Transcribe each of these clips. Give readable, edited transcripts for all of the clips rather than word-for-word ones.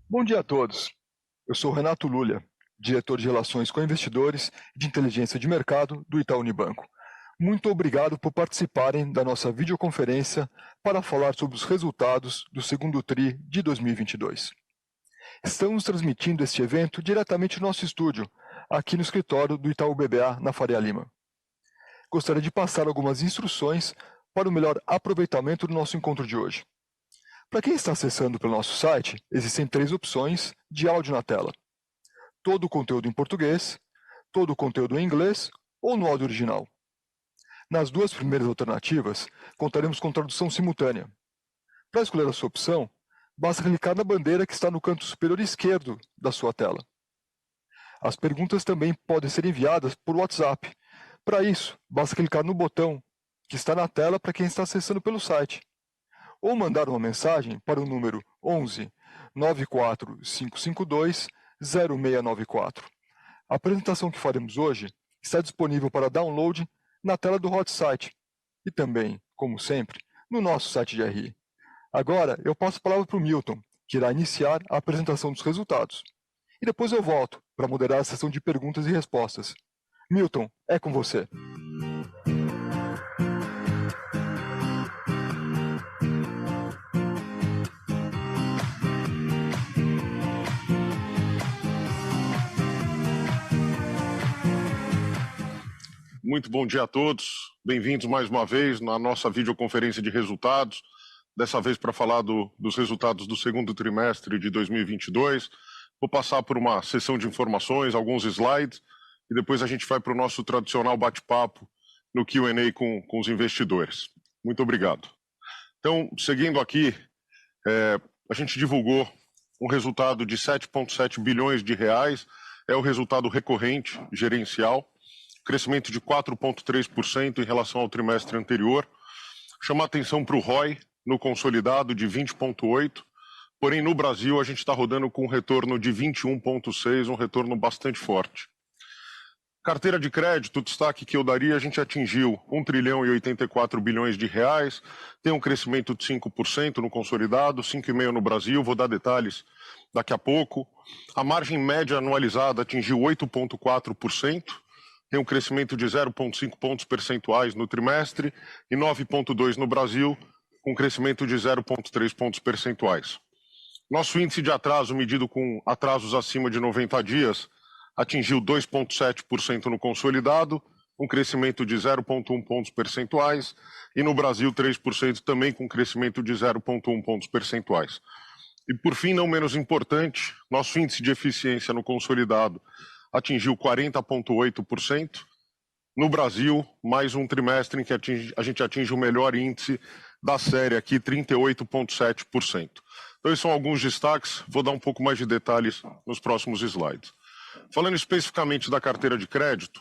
Bom dia a todos. Eu sou Renato Lulha, diretor de Relações com Investidores e de Inteligência de Mercado do Itaú Unibanco. Muito obrigado por participarem da nossa videoconferência para falar sobre os resultados do segundo TRI de 2022. Estamos transmitindo este evento diretamente no nosso estúdio, aqui no escritório do Itaú BBA, na Faria Lima. Gostaria de passar algumas instruções para o melhor aproveitamento do nosso encontro de hoje. Para quem está acessando pelo nosso site, existem 3 opções de áudio na tela. Todo o conteúdo em português, todo o conteúdo em inglês ou no áudio original. Nas 2 primeiras alternativas, contaremos com tradução simultânea. Para escolher a sua opção, basta clicar na bandeira que está no canto superior esquerdo da sua tela. As perguntas também podem ser enviadas por WhatsApp. Para isso, basta clicar no botão que está na tela para quem está acessando pelo site, ou mandar uma mensagem para o número 11 94552 0694. A apresentação que faremos hoje está disponível para download na tela do hot site e também, como sempre, no nosso site de RI. Agora eu passo a palavra para o Milton, que irá iniciar a apresentação dos resultados. E depois eu volto para moderar a sessão de perguntas e respostas. Milton, é com você. Muito bom dia a todos, bem-vindos mais uma vez na nossa videoconferência de resultados, dessa vez para falar dos resultados do segundo trimestre de 2022. Vou passar por uma sessão de informações, alguns slides, e depois a gente vai para o nosso tradicional bate-papo no Q&A com os investidores. Muito obrigado. Então, seguindo aqui, a gente divulgou um resultado de 7,7 bilhões de reais, é o resultado recorrente gerencial, crescimento de 4,3% em relação ao trimestre anterior. Chama atenção para o ROI no consolidado de 20,8%, porém no Brasil a gente está rodando com um retorno de 21,6%, um retorno bastante forte. Carteira de crédito, o destaque que eu daria, a gente atingiu 1 trilhão e 84 bilhões de reais, tem um crescimento de 5% no consolidado, 5,5% no Brasil, vou dar detalhes daqui a pouco. A margem média anualizada atingiu 8,4%, tem um crescimento de 0,5 pontos percentuais no trimestre e 9,2 no Brasil, com crescimento de 0,3 pontos percentuais. Nosso índice de atraso, medido com atrasos acima de 90 dias, atingiu 2,7% no consolidado, um crescimento de 0,1 pontos percentuais, e no Brasil 3% também com crescimento de 0,1 pontos percentuais. E por fim, não menos importante, nosso índice de eficiência no consolidado atingiu 40,8%. No Brasil, mais um trimestre em que a gente atinge o melhor índice da série aqui, 38,7%. Então, esses são alguns destaques, vou dar um pouco mais de detalhes nos próximos slides. Falando especificamente da carteira de crédito,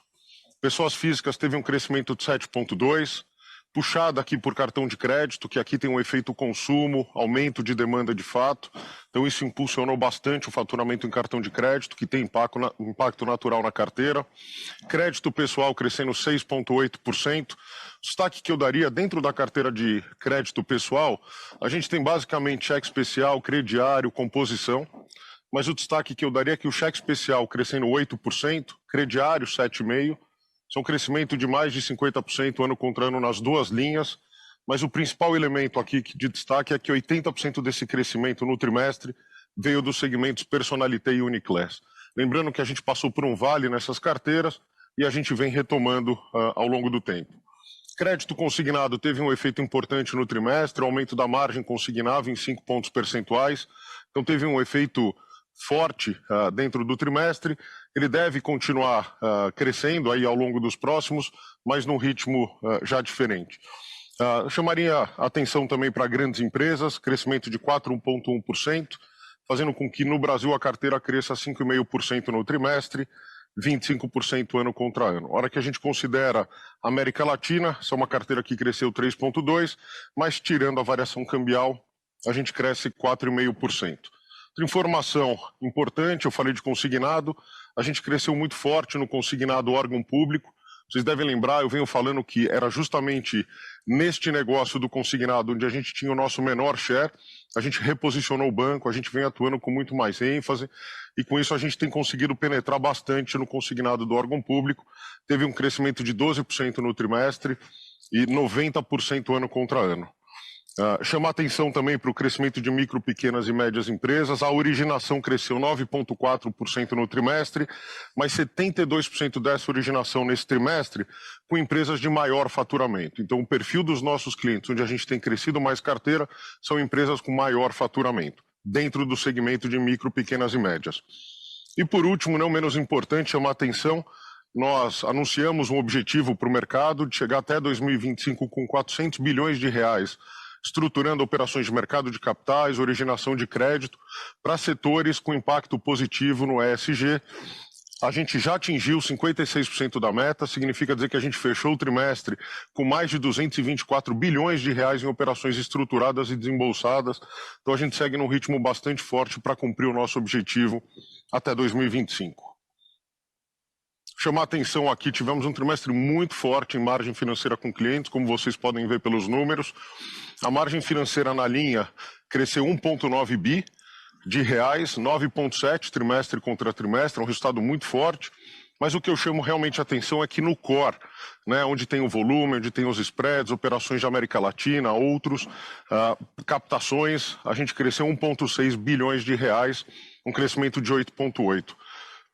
pessoas físicas teve um crescimento de 7,2%, puxada aqui por cartão de crédito, que aqui tem um efeito consumo, aumento de demanda de fato. Então isso impulsionou bastante o faturamento em cartão de crédito, que tem impacto natural na carteira. Crédito pessoal crescendo 6,8%. Destaque que eu daria dentro da carteira de crédito pessoal, a gente tem basicamente cheque especial, crediário, composição. Mas o destaque que eu daria é que o cheque especial crescendo 8%, crediário 7,5%, são um crescimento de mais de 50% ano contra ano nas duas linhas, mas o principal elemento aqui de destaque é que 80% desse crescimento no trimestre veio dos segmentos Personalité e Uniclass. Lembrando que a gente passou por um vale nessas carteiras e a gente vem retomando ao longo do tempo. Crédito consignado teve um efeito importante no trimestre, aumento da margem consignável em 5 pontos percentuais, então teve um efeito forte dentro do trimestre. Ele deve continuar crescendo aí ao longo dos próximos, mas num ritmo já diferente. Eu chamaria atenção também para grandes empresas, crescimento de 4,1%, fazendo com que no Brasil a carteira cresça 5,5% no trimestre, 25% ano contra ano. A hora que a gente considera a América Latina, essa é uma carteira que cresceu 3,2%, mas tirando a variação cambial, a gente cresce 4,5%. Outra informação importante, eu falei de consignado, a gente cresceu muito forte no consignado órgão público, Vocês devem lembrar, eu venho falando que era justamente neste negócio do consignado onde a gente tinha o nosso menor share, a gente reposicionou o banco, a gente vem atuando com muito mais ênfase e com isso a gente tem conseguido penetrar bastante no consignado do órgão público. Teve um crescimento de 12% no trimestre e 90% ano contra ano. Chamar atenção também para o crescimento de micro, pequenas e médias empresas. A originação cresceu 9,4% no trimestre, mas 72% dessa originação nesse trimestre com empresas de maior faturamento. Então, o perfil dos nossos clientes, onde a gente tem crescido mais carteira, são empresas com maior faturamento, dentro do segmento de micro, pequenas e médias. E por último, não menos importante, chamar atenção, nós anunciamos um objetivo para o mercado de chegar até 2025 com 400 bilhões de reais, estruturando operações de mercado de capitais, originação de crédito para setores com impacto positivo no ESG. A gente já atingiu 56% da meta, significa dizer que a gente fechou o trimestre com mais de 224 bilhões de reais em operações estruturadas e desembolsadas. Então a gente segue num ritmo bastante forte para cumprir o nosso objetivo até 2025. Chamar atenção aqui, tivemos um trimestre muito forte em margem financeira com clientes, como vocês podem ver pelos números. A margem financeira na linha cresceu 1,9 bi de reais, 9,7 trimestre contra trimestre, um resultado muito forte. Mas o que eu chamo realmente a atenção é que no core, né, onde tem o volume, onde tem os spreads, operações de América Latina, outros, captações, a gente cresceu 1,6 bilhões de reais, um crescimento de 8,8.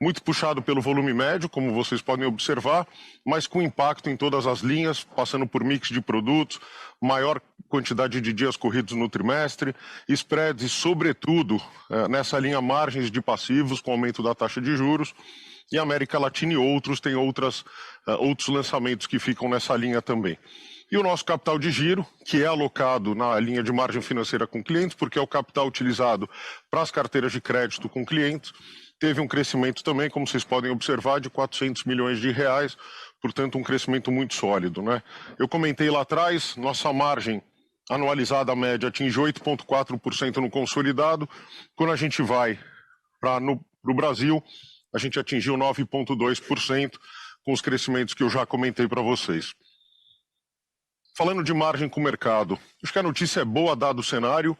Muito puxado pelo volume médio, como vocês podem observar, mas com impacto em todas as linhas, passando por mix de produtos, maior quantidade de dias corridos no trimestre, spreads e, sobretudo, nessa linha margens de passivos, com aumento da taxa de juros, e América Latina e outros têm outros lançamentos que ficam nessa linha também. E o nosso capital de giro, que é alocado na linha de margem financeira com clientes, porque é o capital utilizado para as carteiras de crédito com clientes, teve um crescimento também, como vocês podem observar, de 400 milhões de reais, portanto um crescimento muito sólido, né? Eu comentei lá atrás, nossa margem anualizada média atinge 8,4% no consolidado. Quando a gente vai para o Brasil, a gente atingiu 9,2% com os crescimentos que eu já comentei para vocês. Falando de margem com o mercado, acho que a notícia é boa dado o cenário.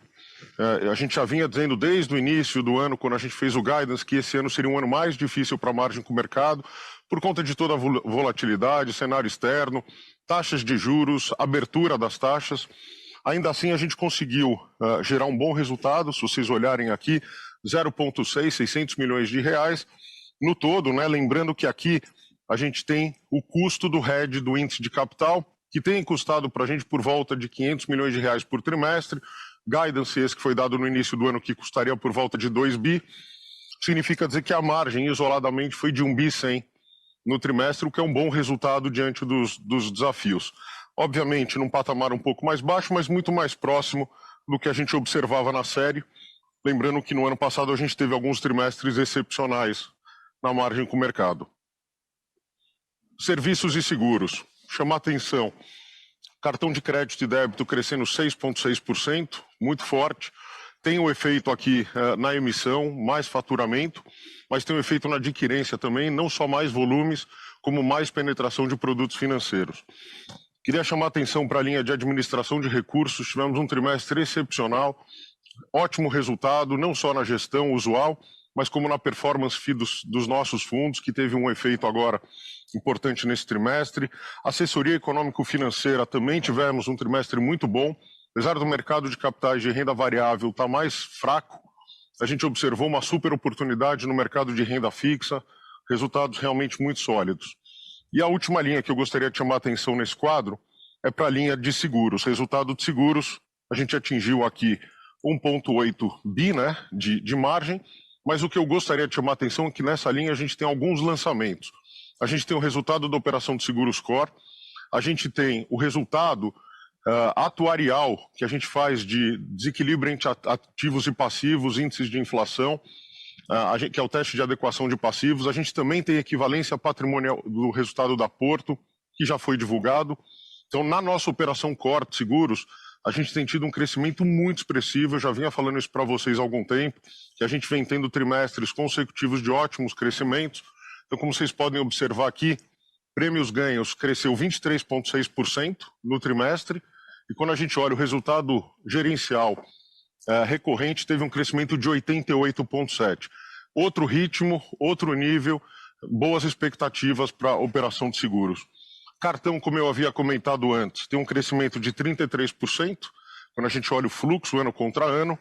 A gente já vinha dizendo desde o início do ano, quando a gente fez o guidance, que esse ano seria um ano mais difícil para a margem com o mercado, por conta de toda a volatilidade, cenário externo, taxas de juros, abertura das taxas. Ainda assim, a gente conseguiu gerar um bom resultado, se vocês olharem aqui, 0,6, 600 milhões de reais no todo, né? Lembrando que aqui a gente tem o custo do hedge do índice de capital, que tem custado para a gente por volta de 500 milhões de reais por trimestre, guidance esse que foi dado no início do ano que custaria por volta de 2 bi, significa dizer que a margem isoladamente foi de 1 bi 100 no trimestre, o que é um bom resultado diante dos desafios. Obviamente num patamar um pouco mais baixo, mas muito mais próximo do que a gente observava na série, lembrando que no ano passado a gente teve alguns trimestres excepcionais na margem com o mercado. Serviços e seguros, chamar atenção. Cartão de crédito e débito crescendo 6,6%, muito forte. Tem o efeito aqui na emissão, mais faturamento, mas tem o efeito na adquirência também, não só mais volumes, como mais penetração de produtos financeiros. Queria chamar a atenção para a linha de administração de recursos, tivemos um trimestre excepcional, ótimo resultado, não só na gestão usual, mas como na performance fee dos nossos fundos, que teve um efeito agora importante nesse trimestre. Assessoria econômico-financeira também tivemos um trimestre muito bom. Apesar do mercado de capitais de renda variável estar mais fraco, a gente observou uma super oportunidade no mercado de renda fixa, resultados realmente muito sólidos. E a última linha que eu gostaria de chamar a atenção nesse quadro é para a linha de seguros. Resultado de seguros, a gente atingiu aqui 1,8 bi, né, de margem, mas o que eu gostaria de chamar a atenção é que nessa linha a gente tem alguns lançamentos. A gente tem o resultado da operação de seguros core, a gente tem o resultado atuarial que a gente faz de desequilíbrio entre ativos e passivos, índices de inflação, que é o teste de adequação de passivos. A gente também tem equivalência patrimonial do resultado da Porto, que já foi divulgado. Então, na nossa operação core de seguros, a gente tem tido um crescimento muito expressivo. Eu já vinha falando isso para vocês há algum tempo, que a gente vem tendo trimestres consecutivos de ótimos crescimentos. Então, como vocês podem observar aqui, Prêmios ganhos cresceu 23,6% no trimestre, e quando a gente olha o resultado gerencial recorrente, teve um crescimento de 88,7%. Outro ritmo, outro nível, boas expectativas para a operação de seguros. Cartão, como eu havia comentado antes, tem um crescimento de 33%, quando a gente olha o fluxo ano contra ano,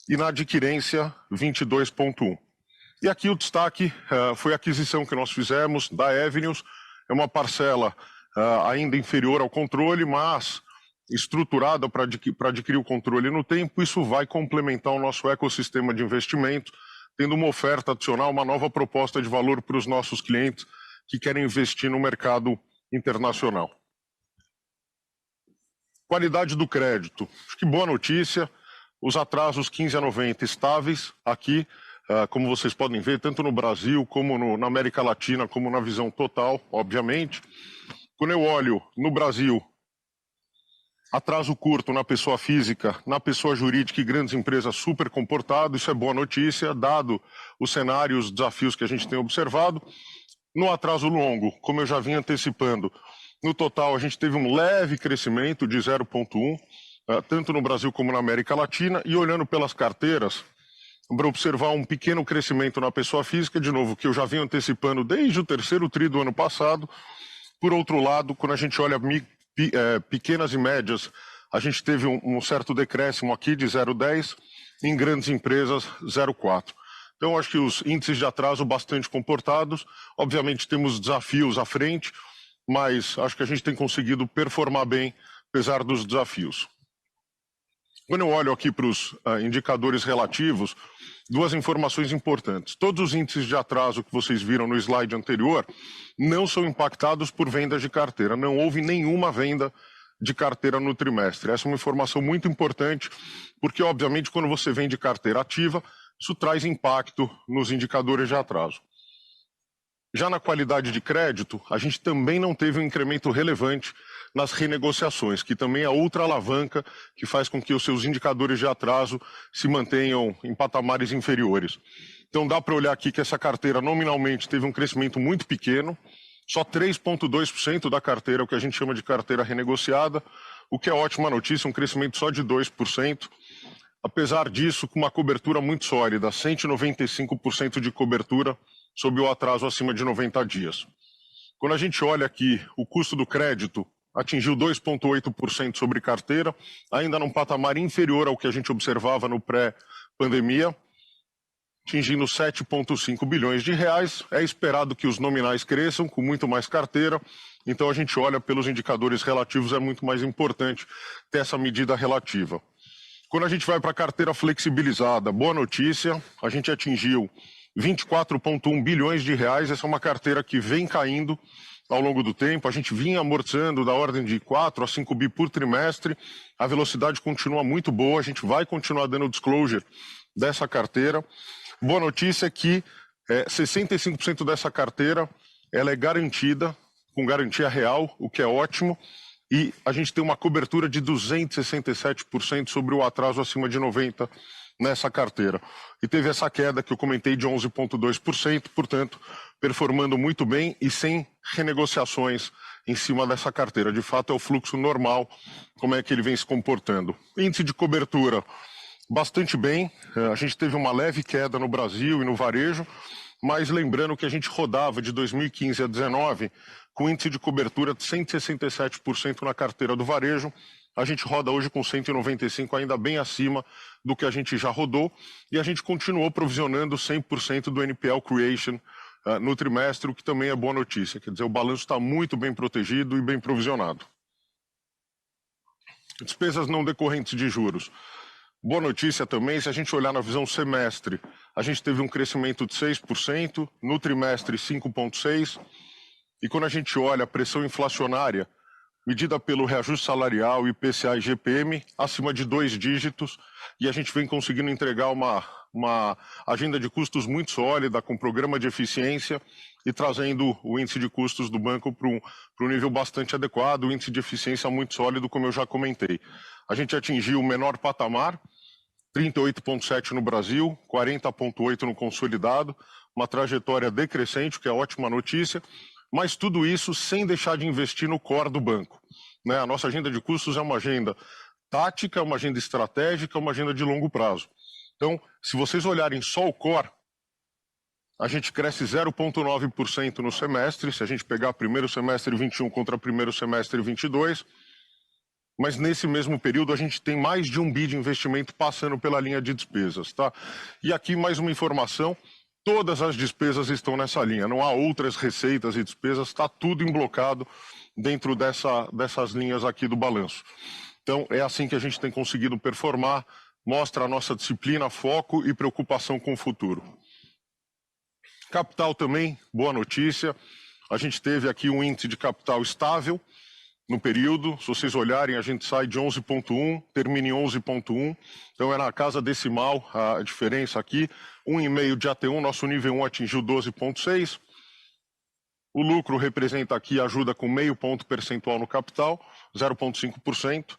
e na adquirência, 22,1%. E aqui o destaque foi a aquisição que nós fizemos da Avenues, é uma parcela ainda inferior ao controle, mas estruturada para adquirir o controle no tempo. Isso vai complementar o nosso ecossistema de investimento, tendo uma oferta adicional, uma nova proposta de valor para os nossos clientes que querem investir no mercado internacional. Qualidade do crédito. Acho que boa notícia, os atrasos 15 a 90 estáveis aqui, como vocês podem ver, tanto no Brasil como na América Latina, como na visão total, obviamente. Quando eu olho no Brasil, atraso curto na pessoa física, na pessoa jurídica e grandes empresas super comportado, isso é boa notícia, dado o cenário, os desafios que a gente tem observado. No atraso longo, como eu já vim antecipando, no total a gente teve um leve crescimento de 0,1%, tanto no Brasil como na América Latina, e olhando pelas carteiras, para observar um pequeno crescimento na pessoa física, de novo, que eu já venho antecipando desde o terceiro tri do ano passado. Por outro lado, quando a gente olha pequenas e médias, a gente teve um certo decréscimo aqui de 0,10%, em grandes empresas 0,4%. Então, acho que os índices de atraso bastante comportados. Obviamente, temos desafios à frente, mas acho que a gente tem conseguido performar bem, apesar dos desafios. Quando eu olho aqui para os indicadores relativos, duas informações importantes. Todos os índices de atraso que vocês viram no slide anterior não são impactados por vendas de carteira. Não houve nenhuma venda de carteira no trimestre. Essa é uma informação muito importante, porque, obviamente, quando você vende carteira ativa, isso traz impacto nos indicadores de atraso. Já na qualidade de crédito, a gente também não teve um incremento relevante nas renegociações, que também é outra alavanca que faz com que os seus indicadores de atraso se mantenham em patamares inferiores. Então dá para olhar aqui que essa carteira nominalmente teve um crescimento muito pequeno, só 3,2% da carteira, o que a gente chama de carteira renegociada, o que é ótima notícia, um crescimento só de 2%. Apesar disso, com uma cobertura muito sólida, 195% de cobertura sob o atraso acima de 90 dias. Quando a gente olha aqui, o custo do crédito atingiu 2,8% sobre carteira, ainda num patamar inferior ao que a gente observava no pré-pandemia, atingindo 7,5 bilhões de reais. É esperado que os nominais cresçam com muito mais carteira, então a gente olha pelos indicadores relativos, é muito mais importante ter essa medida relativa. Quando a gente vai para a carteira flexibilizada, boa notícia, a gente atingiu 24,1 bilhões de reais, essa é uma carteira que vem caindo ao longo do tempo, a gente vinha amortizando da ordem de 4 a 5 bi por trimestre, a velocidade continua muito boa, a gente vai continuar dando disclosure dessa carteira. Boa notícia é que 65% dessa carteira ela é garantida, com garantia real, o que é ótimo, e a gente tem uma cobertura de 267% sobre o atraso acima de 90% nessa carteira. E teve essa queda que eu comentei de 11,2%, portanto, performando muito bem e sem renegociações em cima dessa carteira. De fato, é o fluxo normal, como é que ele vem se comportando. Índice de cobertura, bastante bem. A gente teve uma leve queda no Brasil e no varejo, mas lembrando que a gente rodava de 2015 a 2019 com índice de cobertura de 167% na carteira do varejo. A gente roda hoje com 195%, ainda bem acima do que a gente já rodou, e a gente continuou provisionando 100% do NPL Creation no trimestre, o que também é boa notícia. Quer dizer, o balanço está muito bem protegido e bem provisionado. Despesas não decorrentes de juros. Boa notícia também, se a gente olhar na visão semestre, a gente teve um crescimento de 6%, no trimestre 5,6%, e quando a gente olha a pressão inflacionária, medida pelo reajuste salarial, IPCA e GPM, acima de 2 dígitos, e a gente vem conseguindo entregar uma agenda de custos muito sólida, com programa de eficiência, e trazendo o índice de custos do banco para um nível bastante adequado, o índice de eficiência muito sólido, como eu já comentei. A gente atingiu o menor patamar, 38,7% no Brasil, 40,8% no consolidado, uma trajetória decrescente, que é ótima notícia. mas tudo isso sem deixar de investir no core do banco, né? A nossa agenda de custos é uma agenda tática, uma agenda estratégica, uma agenda de longo prazo. Então, se vocês olharem só o core, a gente cresce 0,9% no semestre, se a gente pegar primeiro semestre 21 contra primeiro semestre 22, mas nesse mesmo período a gente tem mais de 1 bi de investimento passando pela linha de despesas, tá? E aqui mais uma informação, todas as despesas estão nessa linha, não há outras receitas e despesas, está tudo emblocado dentro dessas linhas aqui do balanço. Então é assim que a gente tem conseguido performar, mostra a nossa disciplina, foco e preocupação com o futuro. Capital também, boa notícia, a gente teve aqui um índice de capital estável no período, se vocês olharem a gente sai de 11,1, termina em 11,1, então é na casa decimal a diferença aqui, 1,5 de AT1, nosso nível 1 atingiu 12,6, o lucro representa aqui, ajuda com meio ponto percentual no capital, 0,5%,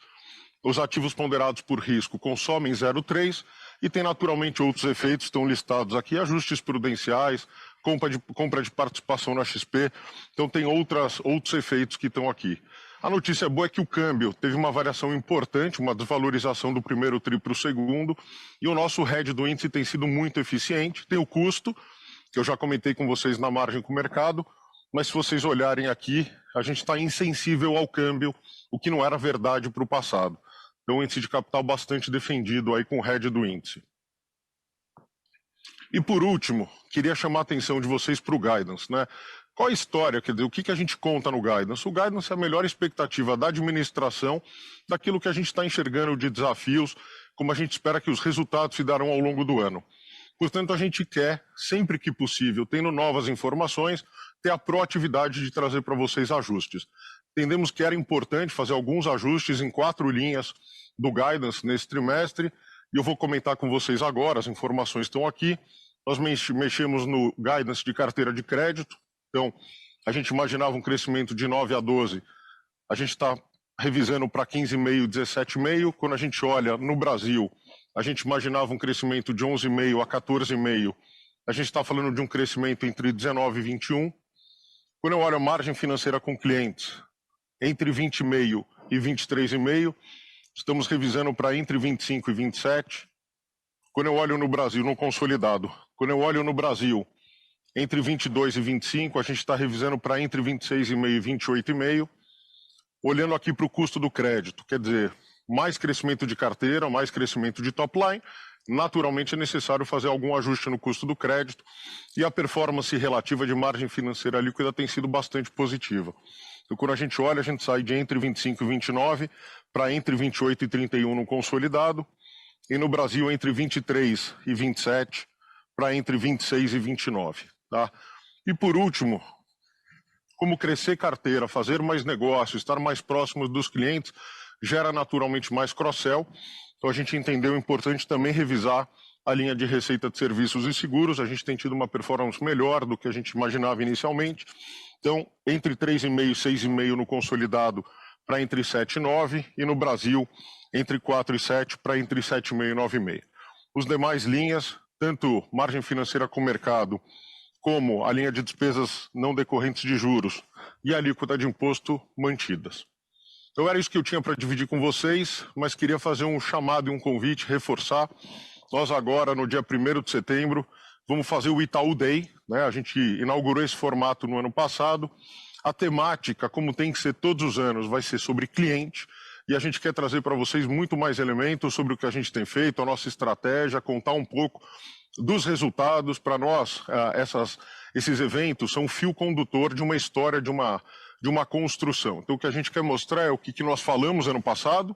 os ativos ponderados por risco consomem 0,3% e tem naturalmente outros efeitos, estão listados aqui, ajustes prudenciais, compra de participação na XP, então tem outros efeitos que estão aqui. A notícia boa é que o câmbio teve uma variação importante, uma desvalorização do primeiro tri para o segundo, e o nosso hedge do índice tem sido muito eficiente, tem o custo, que eu já comentei com vocês na margem com o mercado, mas se vocês olharem aqui, a gente está insensível ao câmbio, o que não era verdade para o passado. Então, um índice de capital bastante defendido aí com o hedge do índice. E por último, queria chamar a atenção de vocês para o guidance, né? Qual a história, quer dizer, o que a gente conta no guidance? O guidance é a melhor expectativa da administração, daquilo que a gente está enxergando de desafios, como a gente espera que os resultados se darão ao longo do ano. Portanto, a gente quer, sempre que possível, tendo novas informações, ter a proatividade de trazer para vocês ajustes. Entendemos que era importante fazer alguns ajustes em 4 linhas do guidance nesse trimestre, e eu vou comentar com vocês agora, as informações estão aqui. Nós mexemos no guidance de carteira de crédito, então a gente imaginava um crescimento de 9 a 12, a gente está revisando para 15,5, 17,5. Quando a gente olha no Brasil, a gente imaginava um crescimento de 11,5 a 14,5, a gente está falando de um crescimento entre 19 e 21. Quando eu olho a margem financeira com clientes, entre 20,5 e 23,5, estamos revisando para entre 25 e 27. Quando eu olho no Brasil, no consolidado, quando eu olho no Brasil, entre 22 e 25, a gente está revisando para entre 26,5 e 28,5. Olhando aqui para o custo do crédito, quer dizer, mais crescimento de carteira, mais crescimento de top line, naturalmente é necessário fazer algum ajuste no custo do crédito e a performance relativa de margem financeira líquida tem sido bastante positiva. Então, quando a gente olha, a gente sai de entre 25 e 29 para entre 28 e 31 no consolidado e no Brasil entre 23 e 27 para entre 26 e 29. Tá? E por último, como crescer carteira, fazer mais negócio, estar mais próximo dos clientes, gera naturalmente mais cross-sell. Então a gente entendeu importante também revisar a linha de receita de serviços e seguros. A gente tem tido uma performance melhor do que a gente imaginava inicialmente. Então, entre 3,5 e 6,5 no consolidado para entre 7 e 9, e no Brasil, entre 4 e 7 para entre 7,5 e 9,5. Os demais linhas, tanto margem financeira com mercado, como a linha de despesas não decorrentes de juros e a alíquota de imposto mantidas. Então era isso que eu tinha para dividir com vocês, mas queria fazer um chamado e um convite, reforçar. Nós agora, no dia 1º de setembro, vamos fazer o Itaú Day, né? A gente inaugurou esse formato no ano passado. A temática, como tem que ser todos os anos, vai ser sobre cliente, e a gente quer trazer para vocês muito mais elementos sobre o que a gente tem feito, a nossa estratégia, contar um pouco dos resultados. Para nós, esses eventos são um fio condutor de uma história, de uma construção. Então o que a gente quer mostrar é o que nós falamos ano passado,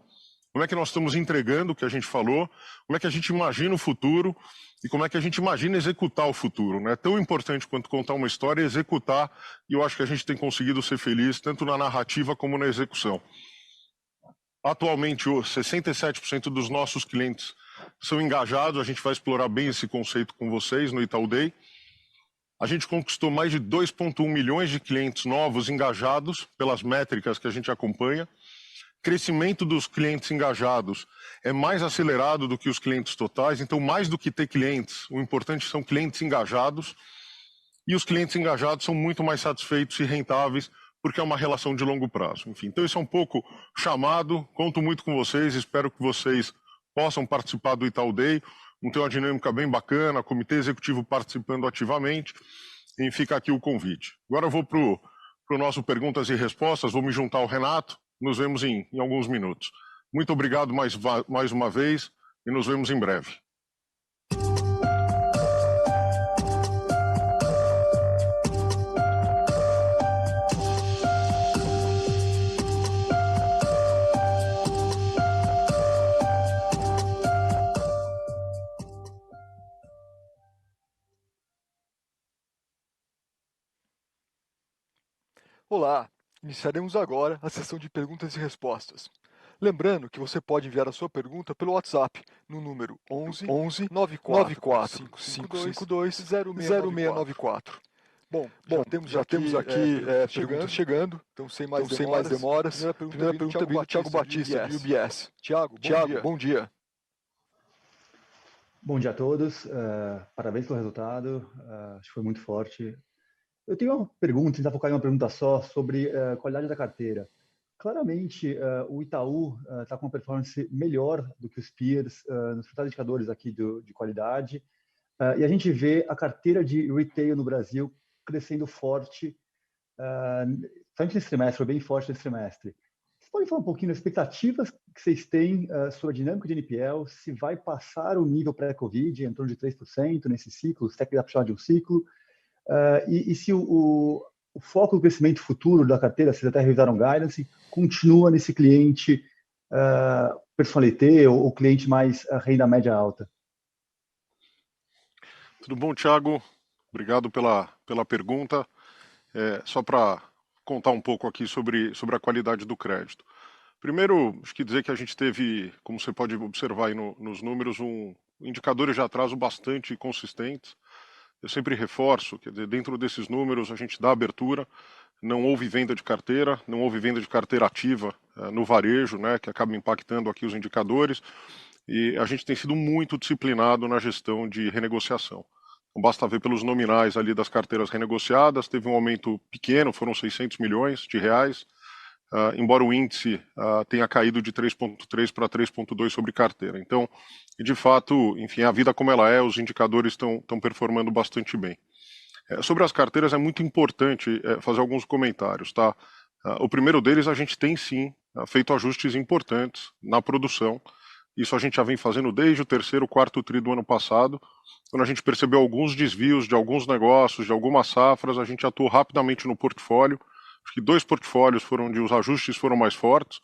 como é que nós estamos entregando o que a gente falou, como é que a gente imagina o futuro e como é que a gente imagina executar o futuro. Não é tão importante quanto contar uma história, executar, e eu acho que a gente tem conseguido ser feliz tanto na narrativa como na execução. Atualmente, 67% dos nossos clientes são engajados, a gente vai explorar bem esse conceito com vocês no Itaú Day. A gente conquistou mais de 2,1 milhões de clientes novos engajados pelas métricas que a gente acompanha. Crescimento dos clientes engajados é mais acelerado do que os clientes totais, então mais do que ter clientes, o importante são clientes engajados. e os clientes engajados são muito mais satisfeitos e rentáveis, porque é uma relação de longo prazo. Enfim, então esse é um pouco chamado, conto muito com vocês, espero que vocês possam participar do Itaú Day, tem uma dinâmica bem bacana, comitê executivo participando ativamente, e fica aqui o convite. Agora eu vou para o nosso perguntas e respostas, vou me juntar ao Renato, nos vemos em alguns minutos. Muito obrigado mais uma vez e nos vemos em breve. Olá, iniciaremos agora a sessão de perguntas e respostas. Lembrando que você pode enviar a sua pergunta pelo WhatsApp no número 11 94 552 0694. Bom, já temos aqui perguntas chegando, então sem mais demoras. Primeira pergunta veio do Thiago Batista, do UBS. Thiago, bom dia. Bom dia a todos, parabéns pelo resultado, acho que foi muito forte. Eu tenho uma pergunta, tentar focar em uma pergunta só sobre a qualidade da carteira. Claramente, o Itaú está com uma performance melhor do que os peers nos principais indicadores aqui de qualidade. E a gente vê a carteira de retail no Brasil crescendo forte, tanto nesse trimestre, foi bem forte nesse trimestre. Vocês podem falar um pouquinho das expectativas que vocês têm sobre a dinâmica de NPL, se vai passar o nível pré-Covid, em torno de 3% nesse ciclo, se é que dá para chamar de um ciclo, e se o foco do crescimento futuro da carteira, vocês até revisaram o guidance, continua nesse cliente personalité ou cliente mais renda média alta? Tudo bom, Thiago? Obrigado pela pergunta. Só para contar um pouco aqui sobre a qualidade do crédito. Primeiro, acho que dizer que a gente teve, como você pode observar aí nos números, indicadores de atraso bastante consistentes. Eu sempre reforço, quer dizer, dentro desses números a gente dá abertura, não houve venda de carteira, não houve venda de carteira ativa no varejo, né, que acaba impactando aqui os indicadores, e a gente tem sido muito disciplinado na gestão de renegociação. Então, basta ver pelos nominais ali das carteiras renegociadas, teve um aumento pequeno, foram 600 milhões de reais, embora o índice tenha caído de 3,3 para 3,2 sobre carteira. Então, de fato, enfim, a vida como ela é, os indicadores estão performando bastante bem. Sobre as carteiras é muito importante fazer alguns comentários, tá? O primeiro deles, a gente tem sim feito ajustes importantes na produção. Isso a gente já vem fazendo desde o terceiro, quarto tri do ano passado. Quando a gente percebeu alguns desvios de alguns negócios, de algumas safras, a gente atuou rapidamente no portfólio. Acho que 2 portfólios foram onde os ajustes foram mais fortes.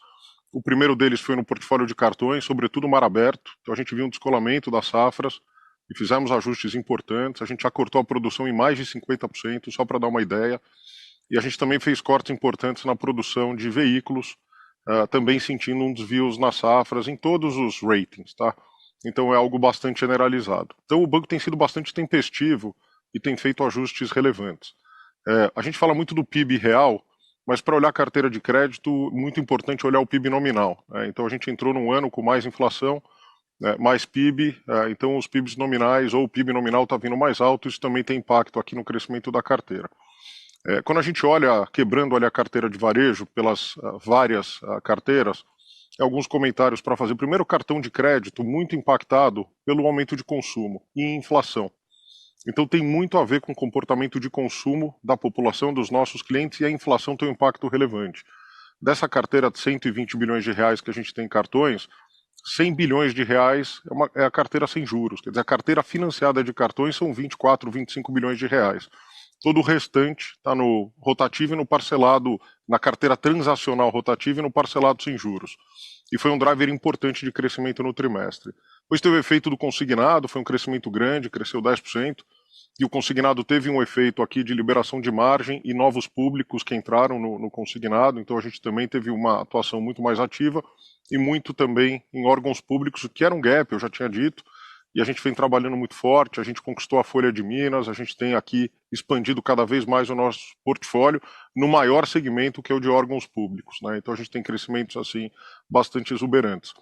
O primeiro deles foi no portfólio de cartões, sobretudo mar aberto. Então a gente viu um descolamento das safras e fizemos ajustes importantes. A gente já cortou a produção em mais de 50%, só para dar uma ideia. E a gente também fez cortes importantes na produção de veículos, também sentindo um desvios nas safras em todos os ratings, tá? Então é algo bastante generalizado. Então o banco tem sido bastante tempestivo e tem feito ajustes relevantes. A gente fala muito do PIB real, mas para olhar a carteira de crédito, muito importante olhar o PIB nominal. Então a gente entrou num ano com mais inflação, mais PIB, então os PIBs nominais ou o PIB nominal está vindo mais alto, isso também tem impacto aqui no crescimento da carteira. Quando a gente olha, quebrando ali a carteira de varejo pelas várias carteiras, alguns comentários para fazer. Primeiro, o cartão de crédito muito impactado pelo aumento de consumo e inflação. Então tem muito a ver com o comportamento de consumo da população, dos nossos clientes, e a inflação tem um impacto relevante. Dessa carteira de 120 bilhões de reais que a gente tem em cartões, 100 bilhões de reais é a carteira sem juros. Quer dizer, a carteira financiada de cartões são 24, 25 bilhões de reais. Todo o restante está no rotativo e no parcelado, na carteira transacional rotativa e no parcelado sem juros. E foi um driver importante de crescimento no trimestre. Depois teve o efeito do consignado, foi um crescimento grande, cresceu 10%, e o consignado teve um efeito aqui de liberação de margem e novos públicos que entraram no consignado, então a gente também teve uma atuação muito mais ativa e muito também em órgãos públicos, que era um gap, eu já tinha dito, e a gente vem trabalhando muito forte, a gente conquistou a Folha de Minas, a gente tem aqui expandido cada vez mais o nosso portfólio no maior segmento, que é o de órgãos públicos, né? Então a gente tem crescimentos assim bastante exuberantes.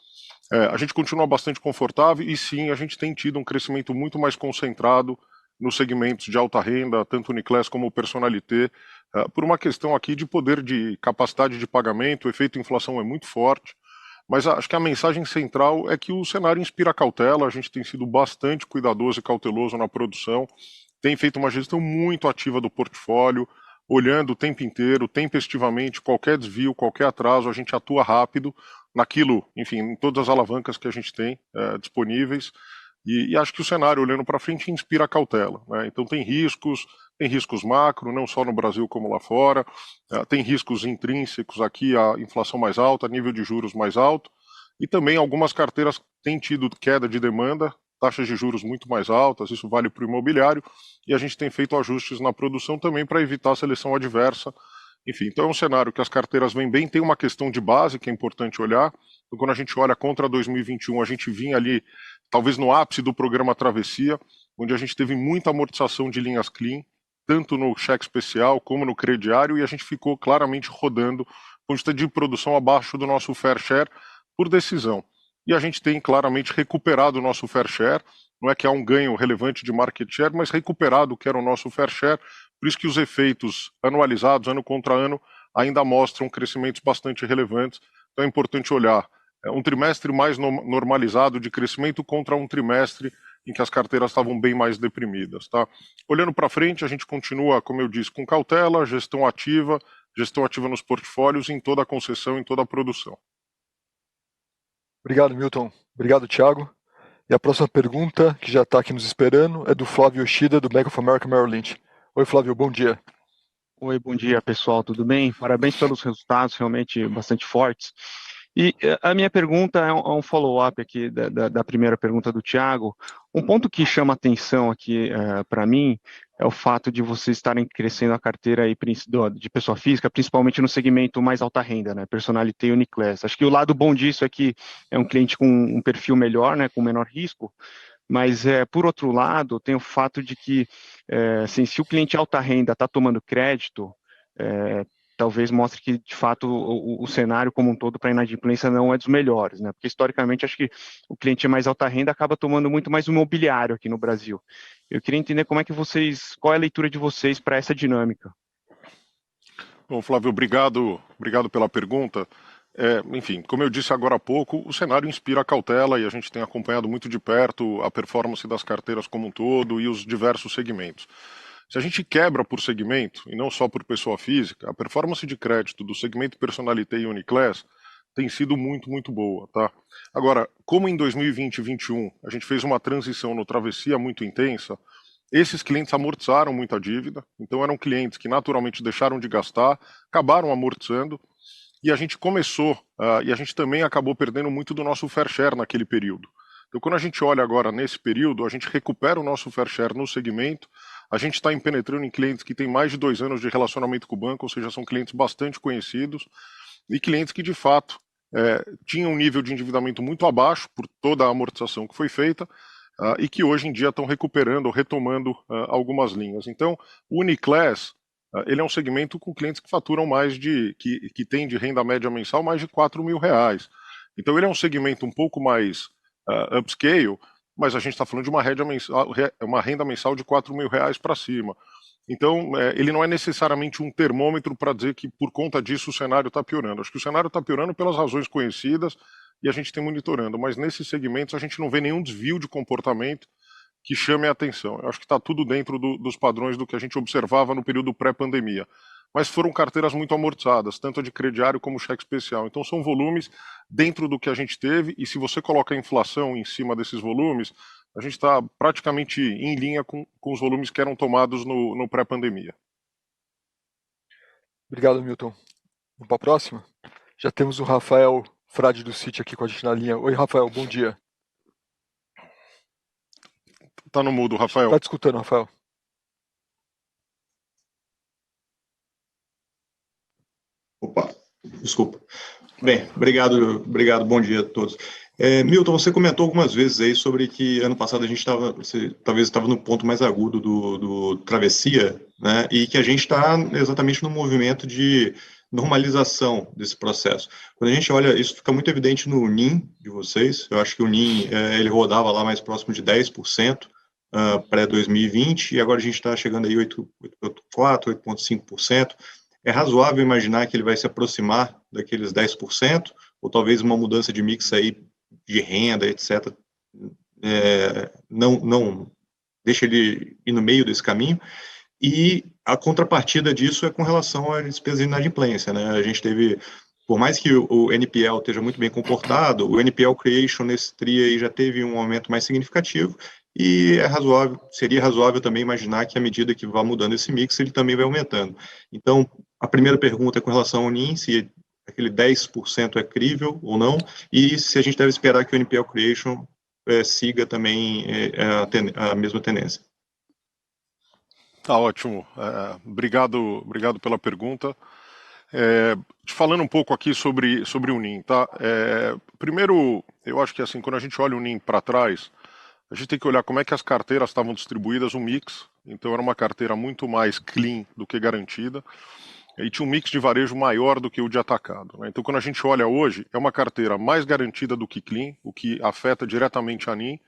A gente continua bastante confortável e sim, a gente tem tido um crescimento muito mais concentrado nos segmentos de alta renda, tanto Uniclass como o Personalité, por uma questão aqui de poder de capacidade de pagamento. O efeito inflação é muito forte, mas acho que a mensagem central é que o cenário inspira cautela. A gente tem sido bastante cuidadoso e cauteloso na produção, tem feito uma gestão muito ativa do portfólio, olhando o tempo inteiro, tempestivamente, qualquer desvio, qualquer atraso, a gente atua rápido naquilo, enfim, em todas as alavancas que a gente tem disponíveis, e acho que o cenário, olhando para frente, inspira cautela, né? Então tem riscos macro, não só no Brasil como lá fora, tem riscos intrínsecos aqui, a inflação mais alta, nível de juros mais alto, e também algumas carteiras têm tido queda de demanda, taxas de juros muito mais altas, isso vale para o imobiliário, e a gente tem feito ajustes na produção também para evitar a seleção adversa. Enfim, então é um cenário que as carteiras vêm bem. Tem uma questão de base que é importante olhar. Então, quando a gente olha contra 2021, a gente vinha ali, talvez no ápice do programa Travessia, onde a gente teve muita amortização de linhas clean, tanto no cheque especial como no crediário, e a gente ficou claramente rodando com quantidade de produção abaixo do nosso fair share por decisão. E a gente tem claramente recuperado o nosso fair share. Não é que há um ganho relevante de market share, mas recuperado o que era o nosso fair share. Por isso que os efeitos anualizados, ano contra ano, ainda mostram crescimentos bastante relevantes. Então é importante olhar um trimestre mais normalizado de crescimento contra um trimestre em que as carteiras estavam bem mais deprimidas. Tá? Olhando para frente, a gente continua, como eu disse, com cautela, gestão ativa nos portfólios, em toda a concessão, em toda a produção. Obrigado, Milton. Obrigado, Thiago. E a próxima pergunta, que já está aqui nos esperando, é do Flávio Yoshida, do Bank of America Merrill Lynch. Oi, Flávio, bom dia. Oi, bom dia, pessoal, tudo bem? Parabéns pelos resultados, realmente bastante fortes. E a minha pergunta é um follow-up aqui da primeira pergunta do Thiago. Um ponto que chama atenção aqui para mim é o fato de vocês estarem crescendo a carteira aí de pessoa física, principalmente no segmento mais alta renda, né? Personalité e Uniclass. Acho que o lado bom disso é que é um cliente com um perfil melhor, né? Com menor risco. Mas, por outro lado, tem o fato de que, assim, se o cliente alta renda está tomando crédito, talvez mostre que, de fato, o cenário como um todo para a inadimplência não é dos melhores, né? Porque, historicamente, acho que o cliente mais alta renda acaba tomando muito mais imobiliário aqui no Brasil. Eu queria entender qual é a leitura de vocês para essa dinâmica. Bom, Flávio, obrigado pela pergunta. Enfim, como eu disse agora há pouco, o cenário inspira cautela e a gente tem acompanhado muito de perto a performance das carteiras como um todo e os diversos segmentos. Se a gente quebra por segmento, e não só por pessoa física, a performance de crédito do segmento Personalité e Uniclass tem sido muito, muito boa, tá? Agora, como em 2020 e 2021 a gente fez uma transição no Travessia muito intensa, esses clientes amortizaram muito a dívida, então eram clientes que naturalmente deixaram de gastar, acabaram amortizando, e a gente começou, e a gente também acabou perdendo muito do nosso fair share naquele período. Então, quando a gente olha agora nesse período, a gente recupera o nosso fair share no segmento, a gente está penetrando em clientes que têm mais de 2 anos de relacionamento com o banco, ou seja, são clientes bastante conhecidos, e clientes que, de fato, tinham um nível de endividamento muito abaixo por toda a amortização que foi feita, e que hoje em dia estão recuperando ou retomando algumas linhas. Então, o Uniclass, ele é um segmento com clientes que faturam que tem de renda média mensal mais de R$4.000. Então ele é um segmento um pouco mais upscale, mas a gente está falando de uma renda mensal de R$4.000 para cima. Então ele não é necessariamente um termômetro para dizer que por conta disso o cenário está piorando. Acho que o cenário está piorando pelas razões conhecidas e a gente tem monitorando, mas nesses segmentos a gente não vê nenhum desvio de comportamento que chame a atenção. Eu acho que está tudo dentro dos padrões do que a gente observava no período pré-pandemia. Mas foram carteiras muito amortizadas, tanto a de crediário como cheque especial. Então são volumes dentro do que a gente teve, e se você coloca a inflação em cima desses volumes, a gente está praticamente em linha com os volumes que eram tomados no pré-pandemia. Obrigado, Milton. Vamos para a próxima? Já temos o Rafael Frade do Citi aqui com a gente na linha. Oi, Rafael, bom dia. Tá no mudo, Rafael. Tá te escutando, Rafael. Opa, desculpa. Bem, obrigado, bom dia a todos. Milton, você comentou algumas vezes aí sobre que ano passado a gente talvez estava no ponto mais agudo do Travessia, né, e que a gente está exatamente no movimento de normalização desse processo. Quando a gente olha, isso fica muito evidente no NIM de vocês. Eu acho que o NIM, ele rodava lá mais próximo de 10%, pré-2020, e agora a gente está chegando aí 8,4%, 8,5%. É razoável imaginar que ele vai se aproximar daqueles 10%, ou talvez uma mudança de mix aí de renda, etc., não deixa ele ir no meio desse caminho. E a contrapartida disso é com relação à despesa de inadimplência, né? A gente teve, por mais que o NPL esteja muito bem comportado, o NPL Creation nesse TRI aí já teve um aumento mais significativo, e seria razoável também imaginar que à medida que vá mudando esse mix, ele também vai aumentando. Então, a primeira pergunta é com relação ao NIM, se aquele 10% é crível ou não, e se a gente deve esperar que o NPL Creation siga também a mesma tendência. Tá ótimo. Obrigado pela pergunta. Falando um pouco aqui sobre o NIM, tá? Primeiro, eu acho que assim, quando a gente olha o NIM para trás, a gente tem que olhar como é que as carteiras estavam distribuídas, o mix. Então era uma carteira muito mais clean do que garantida. E tinha um mix de varejo maior do que o de atacado, né? Então quando a gente olha hoje, é uma carteira mais garantida do que clean, o que afeta diretamente a NIM,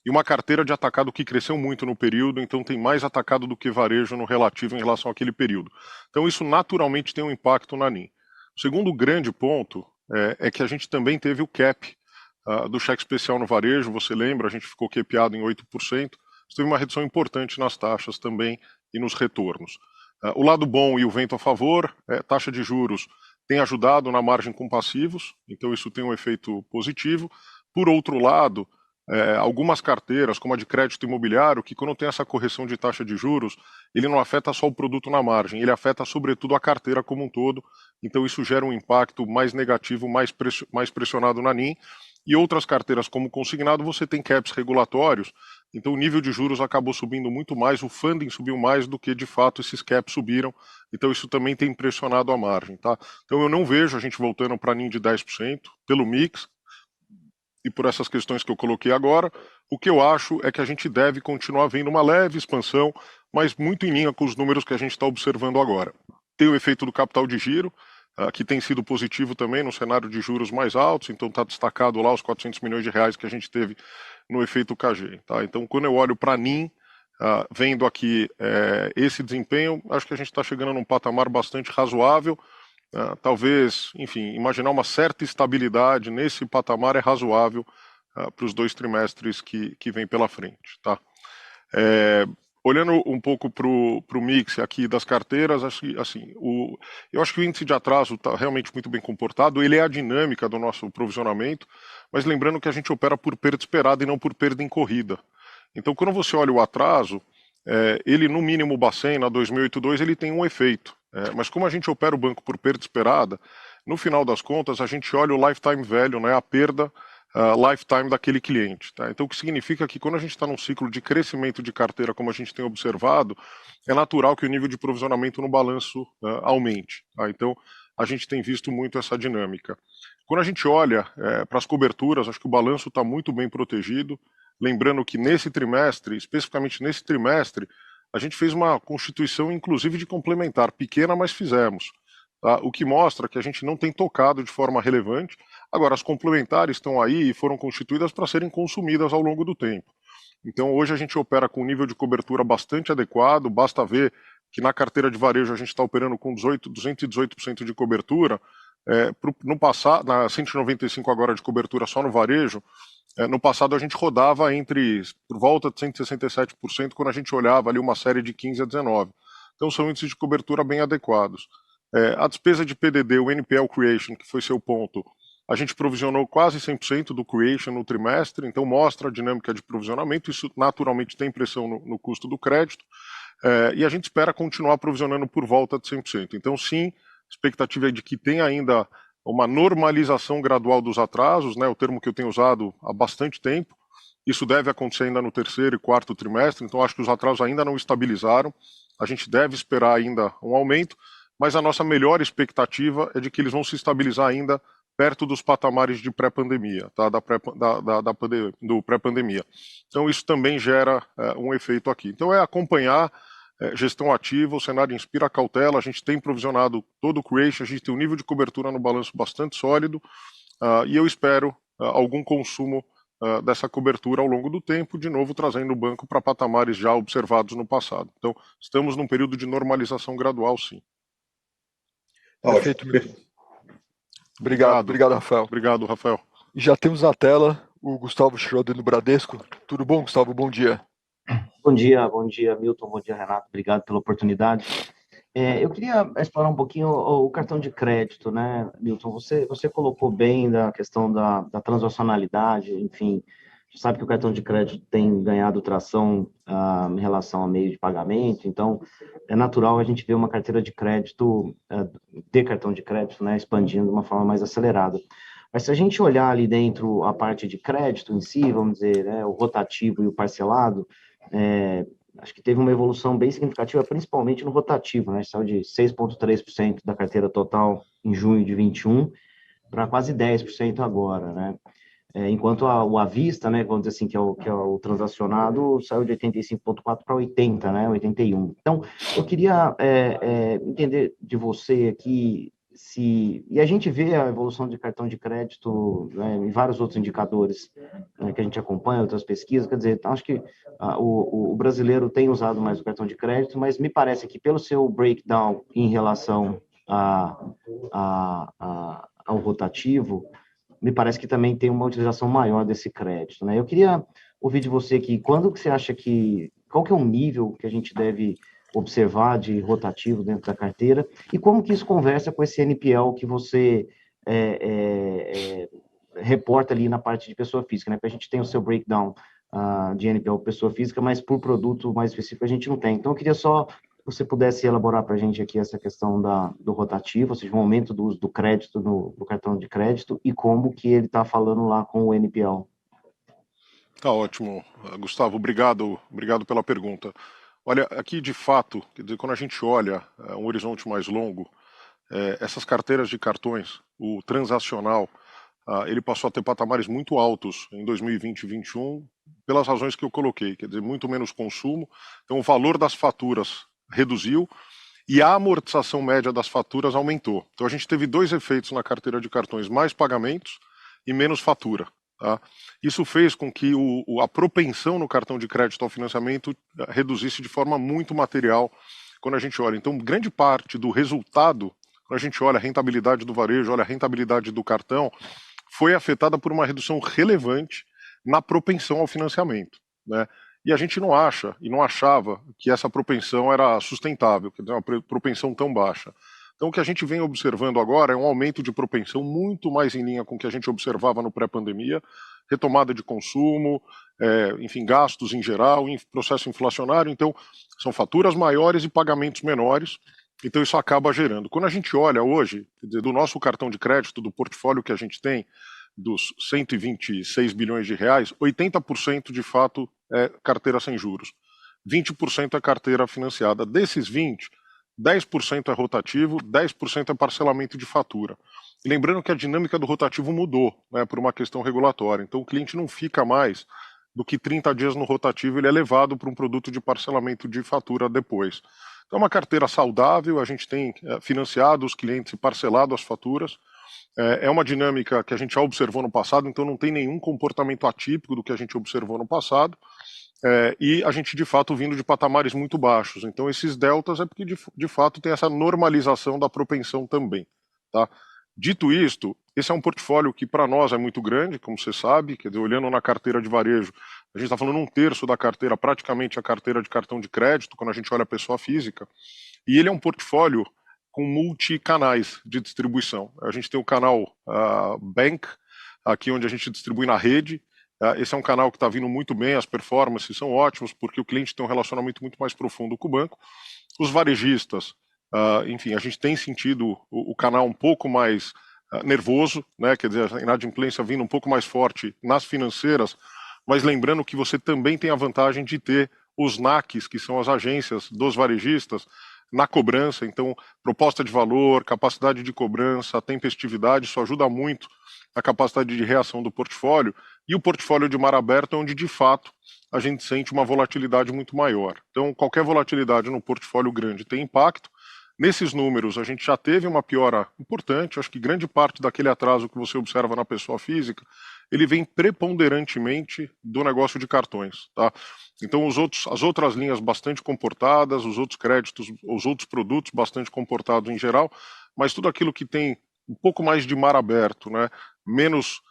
e uma carteira de atacado que cresceu muito no período, então tem mais atacado do que varejo no relativo em relação àquele período. Então isso naturalmente tem um impacto na NIM. O segundo grande ponto é que a gente também teve o cap do cheque especial no varejo, você lembra, a gente ficou capeado em 8%, isso teve uma redução importante nas taxas também e nos retornos. O lado bom e o vento a favor, taxa de juros tem ajudado na margem com passivos, então isso tem um efeito positivo. Por outro lado, algumas carteiras, como a de crédito imobiliário, que quando tem essa correção de taxa de juros, ele não afeta só o produto na margem, ele afeta sobretudo a carteira como um todo, então isso gera um impacto mais negativo, mais pressionado na NIM, e outras carteiras como consignado, você tem caps regulatórios, então o nível de juros acabou subindo muito mais, o funding subiu mais do que de fato esses caps subiram, então isso também tem pressionado a margem, tá? Então eu não vejo a gente voltando para NIM de 10% pelo mix, e por essas questões que eu coloquei agora, o que eu acho é que a gente deve continuar vendo uma leve expansão, mas muito em linha com os números que a gente está observando agora. Tem o efeito do capital de giro, que tem sido positivo também no cenário de juros mais altos, então está destacado lá os 400 milhões de reais que a gente teve no efeito KG. Tá? Então, quando eu olho para a NIM, vendo aqui esse desempenho, acho que a gente está chegando num patamar bastante razoável. Talvez, enfim, imaginar uma certa estabilidade nesse patamar é razoável para os 2 trimestres que vem pela frente. Tá? Olhando um pouco para o mix aqui das carteiras, assim, eu acho que o índice de atraso está realmente muito bem comportado, ele é a dinâmica do nosso provisionamento, mas lembrando que a gente opera por perda esperada e não por perda em corrida. Então, quando você olha o atraso, ele no mínimo Bacen, na 2082, ele tem um efeito. Mas como a gente opera o banco por perda esperada, no final das contas a gente olha o lifetime value, né, a perda lifetime daquele cliente. Tá? Então o que significa que quando a gente está num ciclo de crescimento de carteira, como a gente tem observado, é natural que o nível de provisionamento no balanço aumente. Tá? Então a gente tem visto muito essa dinâmica. Quando a gente olha para as coberturas, acho que o balanço está muito bem protegido. Lembrando que nesse trimestre, especificamente nesse trimestre, a gente fez uma constituição, inclusive, de complementar, pequena, mas fizemos. Tá? O que mostra que a gente não tem tocado de forma relevante. Agora, as complementares estão aí e foram constituídas para serem consumidas ao longo do tempo. Então, hoje a gente opera com um nível de cobertura bastante adequado, basta ver que na carteira de varejo a gente está operando com 218% de cobertura. No passado, na 195 agora de cobertura só no varejo, no passado a gente rodava por volta de 167% quando a gente olhava ali uma série de 15 a 19. Então são índices de cobertura bem adequados. A despesa de PDD, o NPL Creation, que foi seu ponto, a gente provisionou quase 100% do Creation no trimestre, então mostra a dinâmica de provisionamento, isso naturalmente tem pressão no custo do crédito, e a gente espera continuar provisionando por volta de 100%. Então sim, a expectativa é de que tenha ainda uma normalização gradual dos atrasos, né, o termo que eu tenho usado há bastante tempo. Isso deve acontecer ainda no terceiro e quarto trimestre, então acho que os atrasos ainda não estabilizaram. A gente deve esperar ainda um aumento, mas a nossa melhor expectativa é de que eles vão se estabilizar ainda perto dos patamares de pré-pandemia, tá, do pré-pandemia. Então isso também gera um efeito aqui. Então é acompanhar gestão ativa, o cenário inspira cautela, a gente tem provisionado todo o Creation, a gente tem um nível de cobertura no balanço bastante sólido, e eu espero algum consumo dessa cobertura ao longo do tempo, de novo trazendo o banco para patamares já observados no passado. Então, estamos num período de normalização gradual, sim. Perfeito, Milton. Obrigado, Rafael. Obrigado, Rafael. E já temos na tela o Gustavo Schroeder do Bradesco. Tudo bom, Gustavo? Bom dia. Bom dia, Milton. Bom dia, Renato. Obrigado pela oportunidade. Eu queria explorar um pouquinho o cartão de crédito, né, Milton? Você colocou bem da questão da transacionalidade, enfim. A gente sabe que o cartão de crédito tem ganhado tração em relação a meio de pagamento, então é natural a gente ver uma carteira de crédito, de cartão de crédito, né, expandindo de uma forma mais acelerada. Mas se a gente olhar ali dentro a parte de crédito em si, vamos dizer, né, o rotativo e o parcelado, acho que teve uma evolução bem significativa, principalmente no rotativo, né? Saiu de 6,3% da carteira total em junho de 21 para quase 10% agora, né? Enquanto o à vista, né, vamos dizer assim, que é o transacionado, saiu de 85,4 para 80, né, 81. Então, eu queria entender de você aqui e a gente vê a evolução de cartão de crédito, né, em vários outros indicadores, né, que a gente acompanha, outras pesquisas, quer dizer, então acho que o brasileiro tem usado mais o cartão de crédito, mas me parece que pelo seu breakdown em relação ao rotativo, me parece que também tem uma utilização maior desse crédito, né? Eu queria ouvir de você aqui, qual que é o nível que a gente deve observar de rotativo dentro da carteira e como que isso conversa com esse NPL que você reporta ali na parte de pessoa física, né? Porque a gente tem o seu breakdown de NPL pessoa física, mas por produto mais específico a gente não tem. Então, eu queria só que você pudesse elaborar para a gente aqui essa questão do rotativo, ou seja, o aumento do uso do crédito no cartão de crédito e como que ele está falando lá com o NPL. Tá ótimo, Gustavo, obrigado pela pergunta. Olha, aqui de fato, quer dizer, quando a gente olha um horizonte mais longo, essas carteiras de cartões, o transacional, ele passou a ter patamares muito altos em 2020 e 2021, pelas razões que eu coloquei, quer dizer, muito menos consumo, então o valor das faturas reduziu e a amortização média das faturas aumentou. Então a gente teve dois efeitos na carteira de cartões, mais pagamentos e menos fatura. Tá? Isso fez com que a propensão no cartão de crédito ao financiamento reduzisse de forma muito material quando a gente olha. Então, grande parte do resultado, quando a gente olha a rentabilidade do varejo, olha a rentabilidade do cartão, foi afetada por uma redução relevante na propensão ao financiamento, né? E a gente não acha, e não achava, que essa propensão era sustentável, que é uma propensão tão baixa. Então, o que a gente vem observando agora é um aumento de propensão muito mais em linha com o que a gente observava no pré-pandemia, retomada de consumo, enfim, gastos em geral, processo inflacionário. Então, são faturas maiores e pagamentos menores. Então, isso acaba gerando. Quando a gente olha hoje, quer dizer, do nosso cartão de crédito, do portfólio que a gente tem, dos 126 bilhões de reais, 80% de fato é carteira sem juros, 20% é carteira financiada. Desses 20%, 10% é rotativo, 10% é parcelamento de fatura. E lembrando que a dinâmica do rotativo mudou, né, por uma questão regulatória. Então o cliente não fica mais do que 30 dias no rotativo, ele é levado para um produto de parcelamento de fatura depois. Então é uma carteira saudável, a gente tem financiado os clientes e parcelado as faturas. É uma dinâmica que a gente já observou no passado, então não tem nenhum comportamento atípico do que a gente observou no passado. E a gente, de fato, vindo de patamares muito baixos. Então, esses deltas é porque, de fato, tem essa normalização da propensão também. Tá? Dito isto, esse é um portfólio que, para nós, é muito grande, como você sabe, quer dizer, olhando na carteira de varejo, a gente está falando 1/3 da carteira, praticamente a carteira de cartão de crédito, quando a gente olha a pessoa física, e ele é um portfólio com multicanais de distribuição. A gente tem o canal Bank, aqui onde a gente distribui na rede. Esse é um canal que está vindo muito bem, as performances são ótimas, porque o cliente tem um relacionamento muito mais profundo com o banco. Os varejistas, enfim, a gente tem sentido o canal um pouco mais nervoso, né? Quer dizer, a inadimplência vindo um pouco mais forte nas financeiras, mas lembrando que você também tem a vantagem de ter os NACs, que são as agências dos varejistas, na cobrança. Então, proposta de valor, capacidade de cobrança, tempestividade, isso ajuda muito a capacidade de reação do portfólio. E o portfólio de mar aberto é onde, de fato, a gente sente uma volatilidade muito maior. Então, qualquer volatilidade no portfólio grande tem impacto. Nesses números, a gente já teve uma piora importante. Acho que grande parte daquele atraso que você observa na pessoa física, ele vem preponderantemente do negócio de cartões, tá? Então as outras linhas bastante comportadas, os outros créditos, os outros produtos bastante comportados em geral, mas tudo aquilo que tem um pouco mais de mar aberto, né? Menos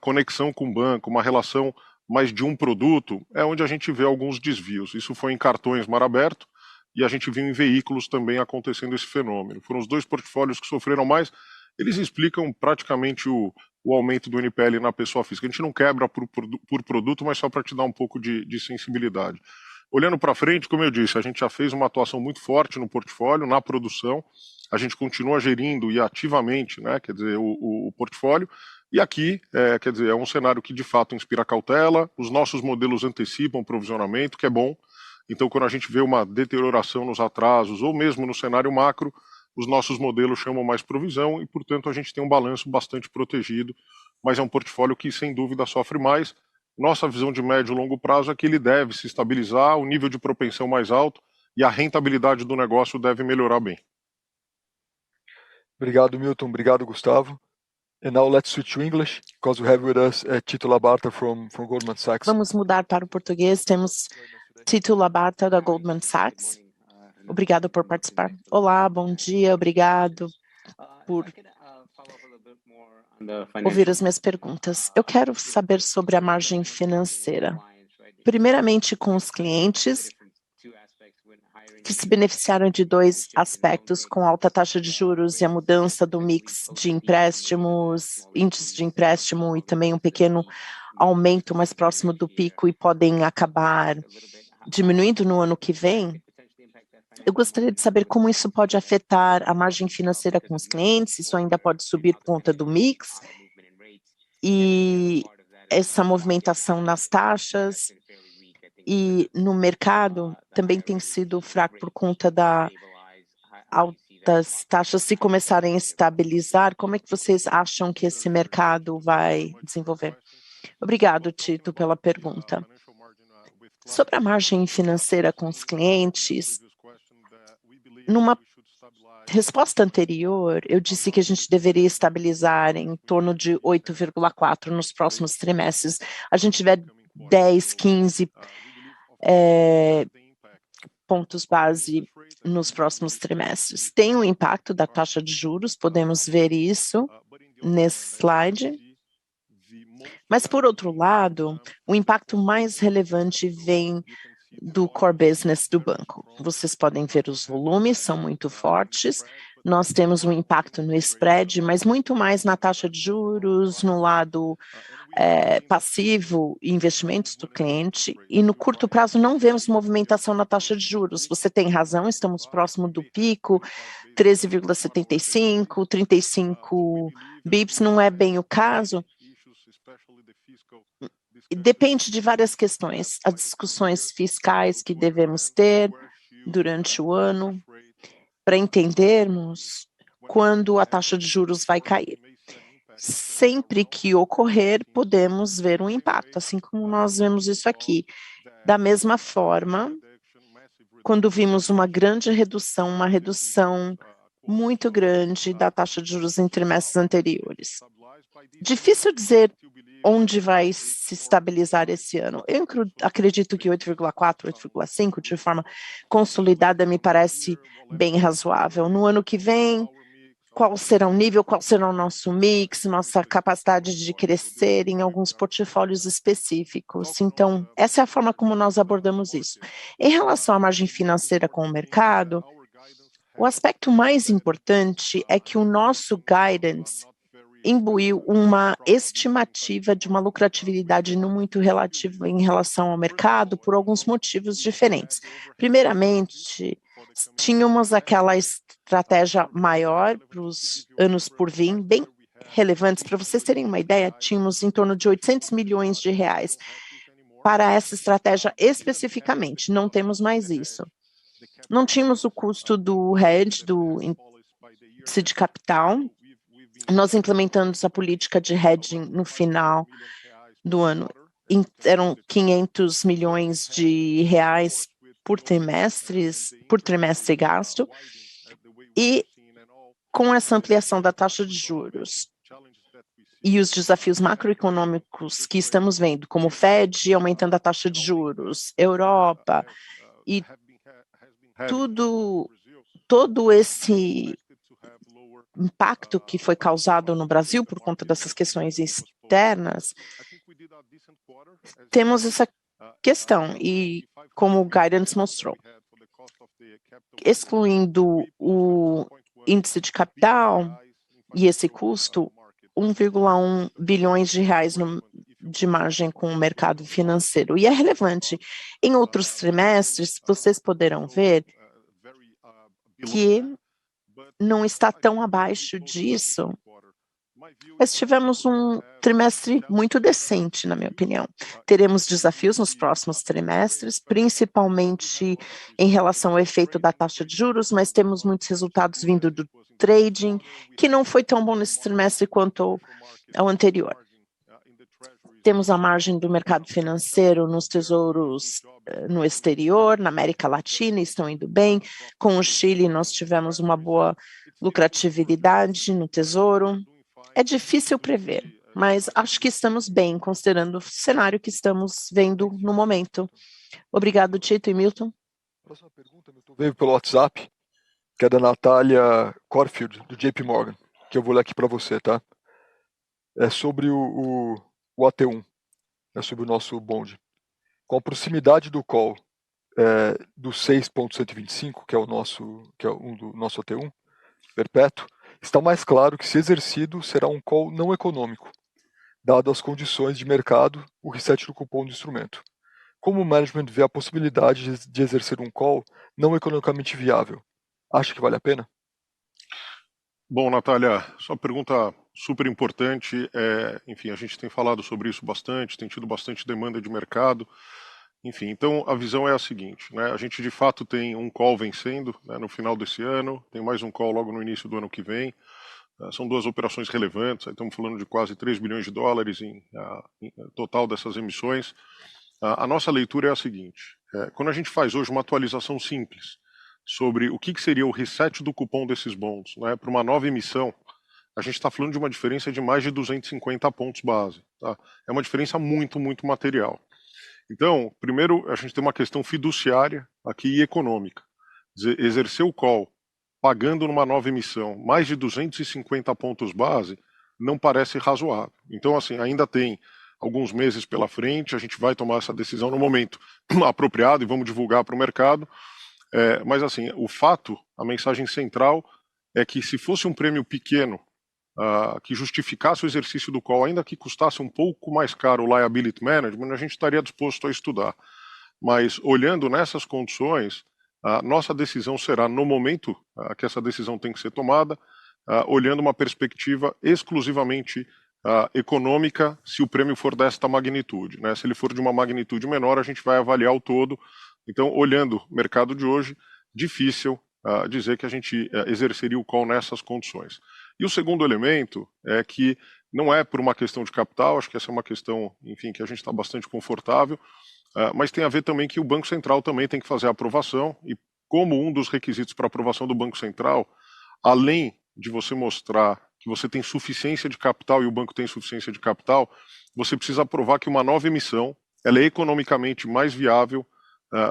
conexão com o banco, uma relação mais de um produto, é onde a gente vê alguns desvios. Isso foi em cartões mar aberto e a gente viu em veículos também acontecendo esse fenômeno. Foram os dois portfólios que sofreram mais. Eles explicam praticamente o aumento do NPL na pessoa física. A gente não quebra por produto, mas só para te dar um pouco de sensibilidade. Olhando para frente, como eu disse, a gente já fez uma atuação muito forte no portfólio, na produção, a gente continua gerindo e ativamente, né, quer dizer, o portfólio, e aqui, quer dizer, é um cenário que de fato inspira cautela, os nossos modelos antecipam o provisionamento, que é bom, então quando a gente vê uma deterioração nos atrasos, ou mesmo no cenário macro, os nossos modelos chamam mais provisão e, portanto, a gente tem um balanço bastante protegido, mas é um portfólio que, sem dúvida, sofre mais. Nossa visão de médio e longo prazo é que ele deve se estabilizar, o nível de propensão mais alto e a rentabilidade do negócio deve melhorar bem. Obrigado, Milton. Obrigado, Gustavo. And now let's switch to English, because we have with us Tito Labarta from Goldman Sachs. Vamos mudar para o português. Temos Tito Labarta, da Goldman Sachs. Obrigado por participar. Olá, bom dia, obrigado por ouvir as minhas perguntas. Eu quero saber sobre a margem financeira. Primeiramente, com os clientes que se beneficiaram de dois aspectos, com alta taxa de juros e a mudança do mix de empréstimos, índices de empréstimo e também um pequeno aumento mais próximo do pico e podem acabar diminuindo no ano que vem. Eu gostaria de saber como isso pode afetar a margem financeira com os clientes, isso ainda pode subir por conta do mix e essa movimentação nas taxas. E no mercado também tem sido fraco por conta das altas taxas. Se começarem a estabilizar, como é que vocês acham que esse mercado vai desenvolver? Obrigado, Tito, pela pergunta. Sobre a margem financeira com os clientes, numa resposta anterior, eu disse que a gente deveria estabilizar em torno de 8,4 nos próximos trimestres. A gente tiver 10, 15 pontos base nos próximos trimestres. Tem o impacto da taxa de juros, podemos ver isso nesse slide. Mas, por outro lado, o impacto mais relevante vem do core business do banco. Vocês podem ver os volumes, são muito fortes. Nós temos um impacto no spread, mas muito mais na taxa de juros, no lado passivo e investimentos do cliente, e no curto prazo não vemos movimentação na taxa de juros. Você tem razão, estamos próximo do pico, 13,75, 35 bips, não é bem o caso. Depende de várias questões, as discussões fiscais que devemos ter durante o ano, para entendermos quando a taxa de juros vai cair. Sempre que ocorrer, podemos ver um impacto, assim como nós vemos isso aqui. Da mesma forma, quando vimos uma grande redução, uma redução muito grande da taxa de juros em trimestres anteriores. Difícil dizer onde vai se estabilizar esse ano. Eu acredito que 8,4, 8,5, de forma consolidada, me parece bem razoável. No ano que vem, qual será o nível, qual será o nosso mix, nossa capacidade de crescer em alguns portfólios específicos. Então, essa é a forma como nós abordamos isso. Em relação à margem financeira com o mercado, o aspecto mais importante é que o nosso guidance imbuiu uma estimativa de uma lucratividade não muito relativa em relação ao mercado por alguns motivos diferentes. Primeiramente, tínhamos aquela estratégia maior para os anos por vir, bem relevantes. Para vocês terem uma ideia, tínhamos em torno de 800 milhões de reais para essa estratégia especificamente. Não temos mais isso. Não tínhamos o custo do hedge, do índice de capital. Nós implementamos a política de hedging no final do ano. Eram 500 milhões de reais por trimestre gasto, e com essa ampliação da taxa de juros e os desafios macroeconômicos que estamos vendo, como o Fed aumentando a taxa de juros, Europa, e todo esse impacto que foi causado no Brasil por conta dessas questões externas, temos essa questão, e como o guidance mostrou, excluindo o índice de capital e esse custo, 1,1 bilhões de reais de margem com o mercado financeiro. E é relevante. Em outros trimestres, vocês poderão ver que não está tão abaixo disso, mas tivemos um trimestre muito decente, na minha opinião. Teremos desafios nos próximos trimestres, principalmente em relação ao efeito da taxa de juros, mas temos muitos resultados vindo do trading, que não foi tão bom nesse trimestre quanto ao anterior. Temos a margem do mercado financeiro nos tesouros no exterior, na América Latina, estão indo bem. Com o Chile, nós tivemos uma boa lucratividade no tesouro. É difícil prever, mas acho que estamos bem, considerando o cenário que estamos vendo no momento. Obrigado, Tito e Milton. Próxima pergunta, Milton, veio pelo WhatsApp, que é da Natália Corfield, do JP Morgan, que eu vou ler aqui para você, tá? É sobre o AT1, é sobre o nosso bonde. Com a proximidade do call do 6,125, que é um do nosso AT1 perpétuo, está mais claro que, se exercido, será um call não econômico, dado as condições de mercado, o reset do cupom do instrumento. Como o management vê a possibilidade de exercer um call não economicamente viável? Acha que vale a pena? Bom, Natália, sua pergunta super importante. Enfim, a gente tem falado sobre isso bastante, tem tido bastante demanda de mercado. Enfim, então a visão é a seguinte, né? A gente de fato tem um call vencendo, né, no final desse ano, tem mais um call logo no início do ano que vem. São duas operações relevantes, estamos falando de quase 3 bilhões de dólares em total dessas emissões. A nossa leitura é a seguinte: quando a gente faz hoje uma atualização simples sobre o que seria o reset do cupom desses bonds, né, para uma nova emissão, a gente está falando de uma diferença de mais de 250 pontos base. Tá? É uma diferença muito, muito material. Então, primeiro, a gente tem uma questão fiduciária aqui e econômica. Exercer o call pagando numa nova emissão mais de 250 pontos base não parece razoável. Então, assim, ainda tem alguns meses pela frente, a gente vai tomar essa decisão no momento apropriado e vamos divulgar para o mercado. Mas, assim, o fato, a mensagem central é que, se fosse um prêmio pequeno que justificasse o exercício do call, ainda que custasse um pouco mais caro o liability management, a gente estaria disposto a estudar. Mas, olhando nessas condições, a nossa decisão será, no momento que essa decisão tem que ser tomada, olhando uma perspectiva exclusivamente econômica, se o prêmio for desta magnitude, né? Se ele for de uma magnitude menor, a gente vai avaliar o todo. Então, olhando o mercado de hoje, difícil dizer que a gente exerceria o call nessas condições. E o segundo elemento é que não é por uma questão de capital, acho que essa é uma questão, enfim, que a gente está bastante confortável, mas tem a ver também que o Banco Central também tem que fazer a aprovação, e como um dos requisitos para aprovação do Banco Central, além de você mostrar que você tem suficiência de capital e o banco tem suficiência de capital, você precisa provar que uma nova emissão ela é economicamente mais viável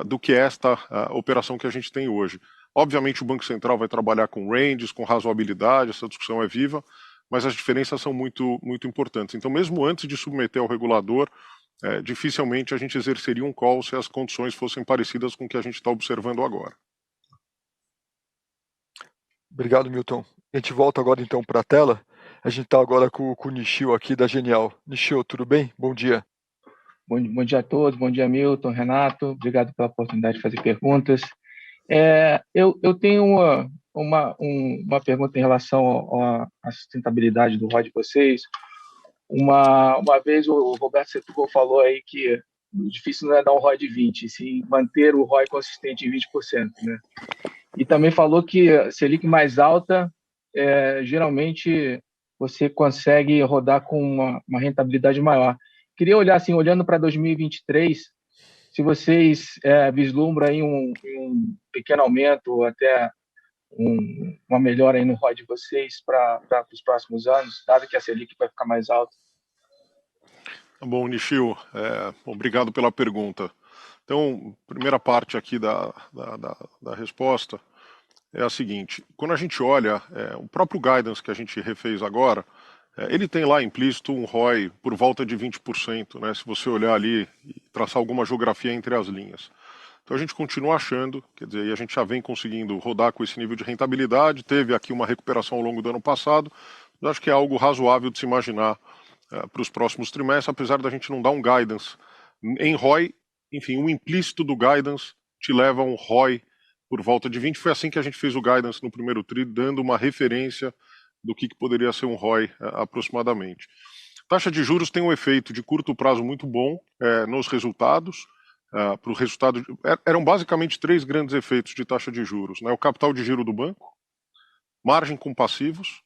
do que esta operação que a gente tem hoje. Obviamente o Banco Central vai trabalhar com ranges, com razoabilidade, essa discussão é viva, mas as diferenças são muito, muito importantes. Então, mesmo antes de submeter ao regulador, dificilmente a gente exerceria um call se as condições fossem parecidas com o que a gente está observando agora. Obrigado, Milton. A gente volta agora então para a tela. A gente está agora com o Nishio aqui da Genial. Nishio, tudo bem? Bom dia. Bom dia a todos, bom dia, Milton, Renato. Obrigado pela oportunidade de fazer perguntas. Eu tenho uma pergunta em relação à sustentabilidade do ROI de vocês. Uma vez o Roberto Setúbal falou aí que o difícil não é dar um ROI de 20%, sim manter o ROI consistente em 20%, né? E também falou que a Selic mais alta, geralmente você consegue rodar com uma rentabilidade maior. Queria olhar, assim, olhando para 2023, se vocês vislumbram aí um pequeno aumento, até uma melhora aí no ROI de vocês para os próximos anos, dado que a Selic vai ficar mais alta? Tá bom, Nishio, obrigado pela pergunta. Então, primeira parte aqui da resposta é a seguinte: quando a gente olha o próprio guidance que a gente refez agora, ele tem lá implícito um ROI por volta de 20%, né, se você olhar ali e traçar alguma geografia entre as linhas. Então a gente continua achando, quer dizer, e a gente já vem conseguindo rodar com esse nível de rentabilidade, teve aqui uma recuperação ao longo do ano passado, mas acho que é algo razoável de se imaginar para os próximos trimestres, apesar da gente não dar um guidance em ROI, enfim, o implícito do guidance te leva a um ROI por volta de 20%. Foi assim que a gente fez o guidance no primeiro TRI, dando uma referência do que poderia ser um ROI aproximadamente. Taxa de juros tem um efeito de curto prazo muito bom nos resultados. Para o resultado, eram basicamente 3 grandes efeitos de taxa de juros, né? O capital de giro do banco, margem com passivos,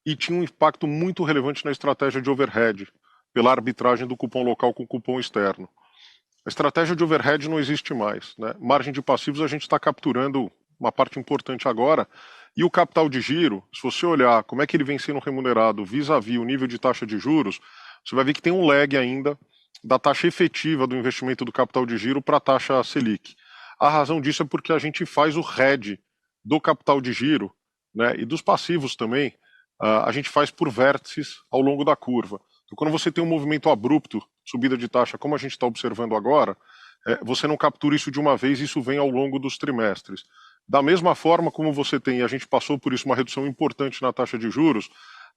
e tinha um impacto muito relevante na estratégia de overhead, pela arbitragem do cupom local com cupom externo. A estratégia de overhead não existe mais, né? Margem de passivos a gente está capturando uma parte importante agora, e o capital de giro, se você olhar como é que ele vem sendo remunerado vis-à-vis o nível de taxa de juros, você vai ver que tem um lag ainda da taxa efetiva do investimento do capital de giro para a taxa Selic. A razão disso é porque a gente faz o hedge do capital de giro, né, e dos passivos também, a gente faz por vértices ao longo da curva. Então, quando você tem um movimento abrupto, subida de taxa, como a gente está observando agora, você não captura isso de uma vez, isso vem ao longo dos trimestres. Da mesma forma como você tem, a gente passou por isso, uma redução importante na taxa de juros,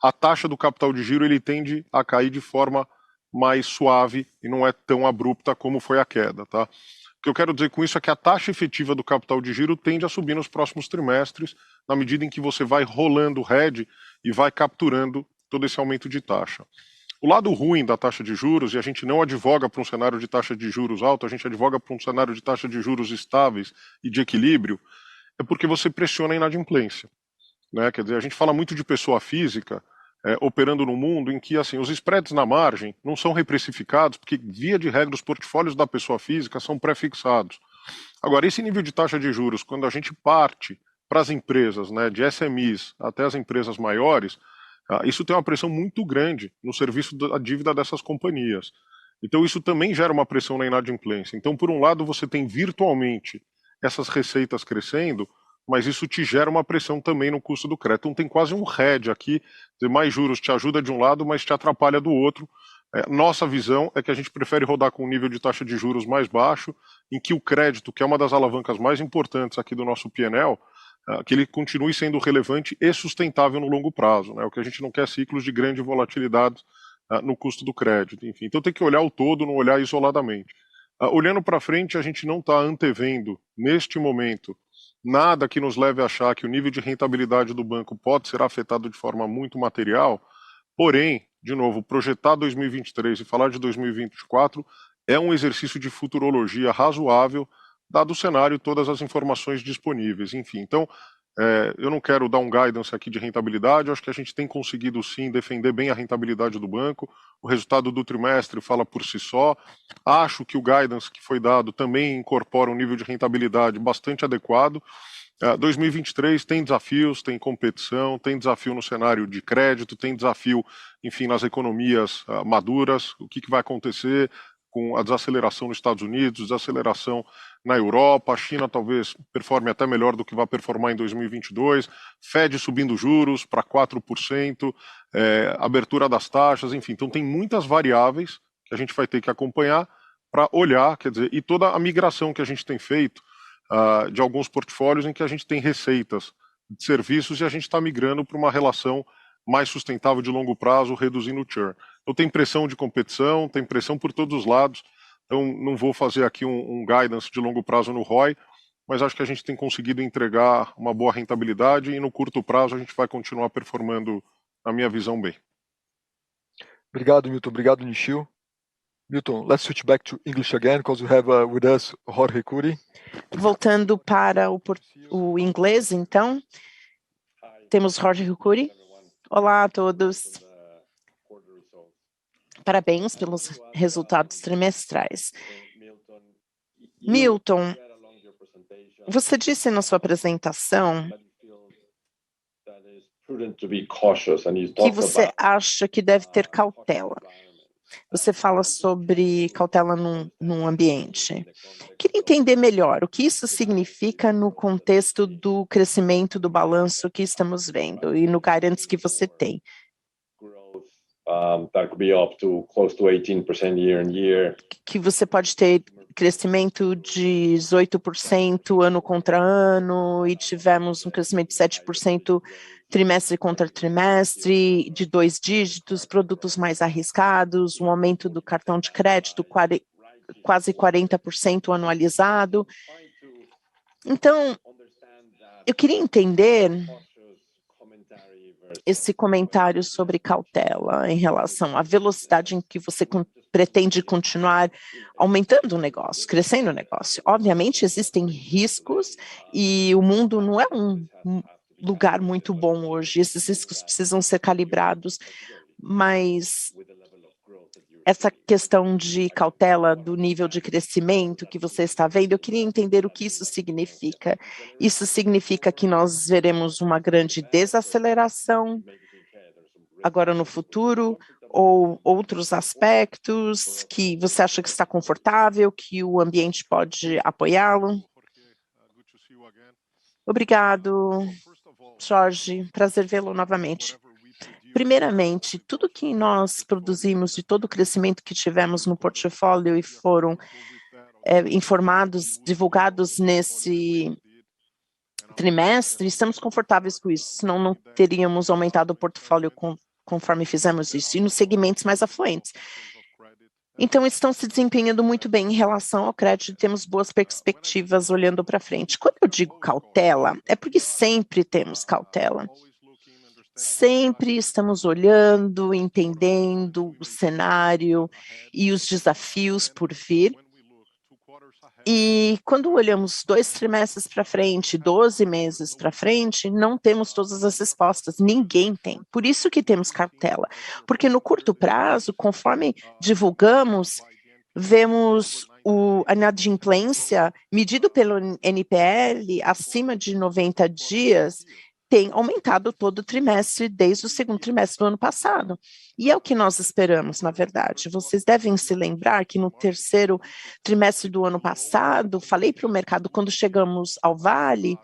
a taxa do capital de giro ele tende a cair de forma mais suave e não é tão abrupta como foi a queda, tá? O que eu quero dizer com isso é que a taxa efetiva do capital de giro tende a subir nos próximos trimestres, na medida em que você vai rolando o hedge e vai capturando todo esse aumento de taxa. O lado ruim da taxa de juros, e a gente não advoga para um cenário de taxa de juros alto, a gente advoga para um cenário de taxa de juros estáveis e de equilíbrio, é porque você pressiona a inadimplência, né? Quer dizer, a gente fala muito de pessoa física operando num mundo em que assim, os spreads na margem não são reprecificados, porque via de regra os portfólios da pessoa física são pré-fixados. Agora, esse nível de taxa de juros, quando a gente parte para as empresas, né, de SMEs até as empresas maiores, isso tem uma pressão muito grande no serviço da dívida dessas companhias. Então isso também gera uma pressão na inadimplência. Então, por um lado, você tem virtualmente essas receitas crescendo, mas isso te gera uma pressão também no custo do crédito. Então tem quase um hedge aqui, mais juros te ajuda de um lado, mas te atrapalha do outro. Nossa visão é que a gente prefere rodar com um nível de taxa de juros mais baixo, em que o crédito, que é uma das alavancas mais importantes aqui do nosso P&L, que ele continue sendo relevante e sustentável no longo prazo, né? O que a gente não quer é ciclos de grande volatilidade no custo do crédito, enfim. Então tem que olhar o todo, não olhar isoladamente. Olhando para frente, a gente não está antevendo, neste momento, nada que nos leve a achar que o nível de rentabilidade do banco pode ser afetado de forma muito material, porém, de novo, projetar 2023 e falar de 2024 é um exercício de futurologia razoável, dado o cenário e todas as informações disponíveis, enfim. Então, eu não quero dar um guidance aqui de rentabilidade, eu acho que a gente tem conseguido sim defender bem a rentabilidade do banco, o resultado do trimestre fala por si só, acho que o guidance que foi dado também incorpora um nível de rentabilidade bastante adequado. 2023 tem desafios, tem competição, tem desafio no cenário de crédito, tem desafio, enfim, nas economias maduras, o que vai acontecer com a desaceleração nos Estados Unidos, desaceleração na Europa, a China talvez performe até melhor do que vai performar em 2022, Fed subindo juros para 4%, abertura das taxas, enfim, então tem muitas variáveis que a gente vai ter que acompanhar para olhar, quer dizer, e toda a migração que a gente tem feito de alguns portfólios em que a gente tem receitas de serviços e a gente está migrando para uma relação mais sustentável de longo prazo, reduzindo o churn. Então tem pressão de competição, tem pressão por todos os lados, então não vou fazer aqui um guidance de longo prazo no ROI, mas acho que a gente tem conseguido entregar uma boa rentabilidade e no curto prazo a gente vai continuar performando, na minha visão, bem. Obrigado, Milton. Obrigado, Nishio. Milton, let's switch back to English again, because we have with us Jorge Kuri. Voltando para o inglês, então, temos Jorge Kuri. Olá a todos. Parabéns pelos resultados trimestrais. Milton, você disse na sua apresentação que você acha que deve ter cautela. Você fala sobre cautela num ambiente. Queria entender melhor o que isso significa no contexto do crescimento do balanço que estamos vendo e no guidance que você tem. That could be up to close to 18% year on year. Que você pode ter crescimento de 18% ano contra ano e tivemos um crescimento de 7% trimestre contra trimestre, de 2 dígitos, produtos mais arriscados, um aumento do cartão de crédito quase 40% anualizado. Então, eu queria entender esse comentário sobre cautela em relação à velocidade em que você pretende continuar aumentando o negócio, crescendo o negócio. Obviamente, existem riscos e o mundo não é um lugar muito bom hoje. Esses riscos precisam ser calibrados, mas essa questão de cautela do nível de crescimento que você está vendo, eu queria entender o que isso significa. Isso significa que nós veremos uma grande desaceleração agora no futuro, ou outros aspectos que você acha que está confortável, que o ambiente pode apoiá-lo? Obrigado, Jorge. Prazer vê-lo novamente. Primeiramente, tudo que nós produzimos de todo o crescimento que tivemos no portfólio e foram informados, divulgados nesse trimestre, estamos confortáveis com isso, senão não teríamos aumentado o portfólio conforme fizemos isso, e nos segmentos mais afluentes. Então, estão se desempenhando muito bem em relação ao crédito, temos boas perspectivas olhando para frente. Quando eu digo cautela, é porque sempre temos cautela. Sempre estamos olhando, entendendo o cenário e os desafios por vir. E quando olhamos 2 trimestres para frente, 12 meses para frente, não temos todas as respostas, ninguém tem. Por isso que temos cautela, porque no curto prazo, conforme divulgamos, vemos a inadimplência medido pelo NPL acima de 90 dias, tem aumentado todo o trimestre, desde o segundo trimestre do ano passado. E é o que nós esperamos, na verdade. Vocês devem se lembrar que no terceiro trimestre do ano passado, falei para o mercado, quando chegamos ao Vale,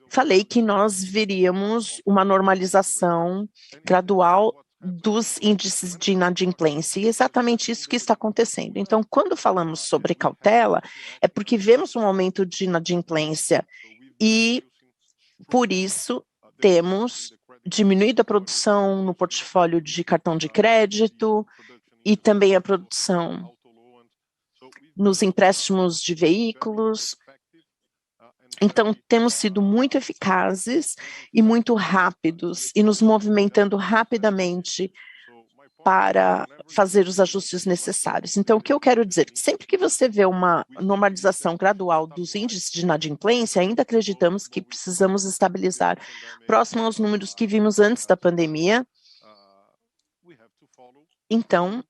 falei que nós veríamos uma normalização gradual dos índices de inadimplência, e é exatamente isso que está acontecendo. Então, quando falamos sobre cautela, é porque vemos um aumento de inadimplência e, por isso, temos diminuído a produção no portfólio de cartão de crédito e também a produção nos empréstimos de veículos. Então, temos sido muito eficazes e muito rápidos e nos movimentando rapidamente para fazer os ajustes necessários. Então, o que eu quero dizer? Sempre que você vê uma normalização gradual dos índices de inadimplência, ainda acreditamos que precisamos estabilizar próximo aos números que vimos antes da pandemia. Então,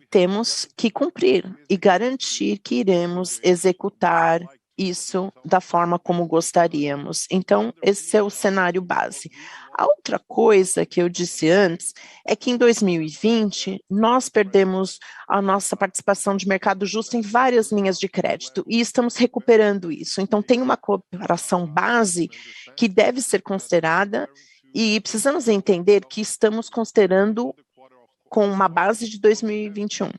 temos que cumprir e garantir que iremos executar isso da forma como gostaríamos. Então, esse é o cenário base. A outra coisa que eu disse antes é que em 2020 nós perdemos a nossa participação de mercado justo em várias linhas de crédito e estamos recuperando isso. Então, tem uma cooperação base que deve ser considerada e precisamos entender que estamos considerando com uma base de 2021.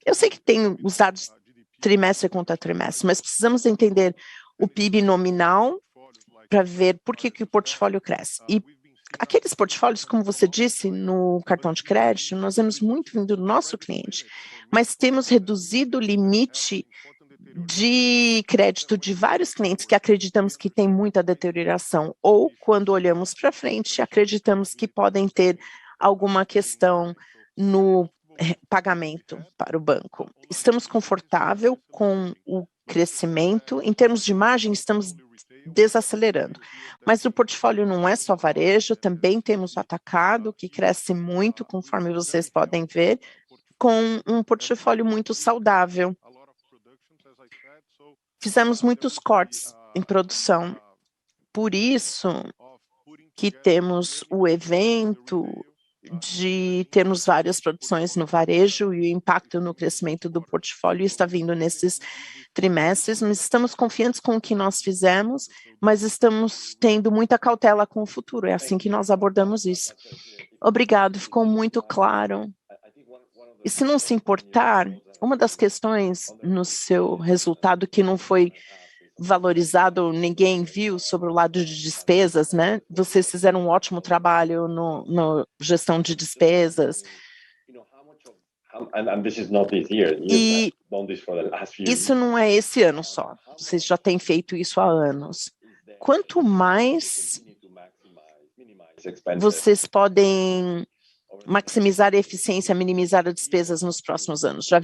Eu sei que tem os dados trimestre contra trimestre, mas precisamos entender o PIB nominal para ver por que o portfólio cresce. E aqueles portfólios, como você disse, no cartão de crédito, nós vemos muito vindo do nosso cliente, mas temos reduzido o limite de crédito de vários clientes que acreditamos que tem muita deterioração, ou quando olhamos para frente, acreditamos que podem ter alguma questão no pagamento para o banco. Estamos confortáveis com o crescimento, em termos de margem, estamos desacelerando. Mas o portfólio não é só varejo, também temos o atacado, que cresce muito, conforme vocês podem ver, com um portfólio muito saudável. Fizemos muitos cortes em produção, por isso que temos o evento de termos várias produções no varejo e o impacto no crescimento do portfólio está vindo nesses trimestres, mas estamos confiantes com o que nós fizemos, mas estamos tendo muita cautela com o futuro, é assim que nós abordamos isso. Obrigado, ficou muito claro. E se não se importar, uma das questões no seu resultado que não foi valorizado, ninguém viu sobre o lado de despesas, né? Vocês fizeram um ótimo trabalho no gestão de despesas. E isso não é esse ano só, vocês já têm feito isso há anos. Quanto mais vocês podem maximizar a eficiência, minimizar as despesas nos próximos anos? Já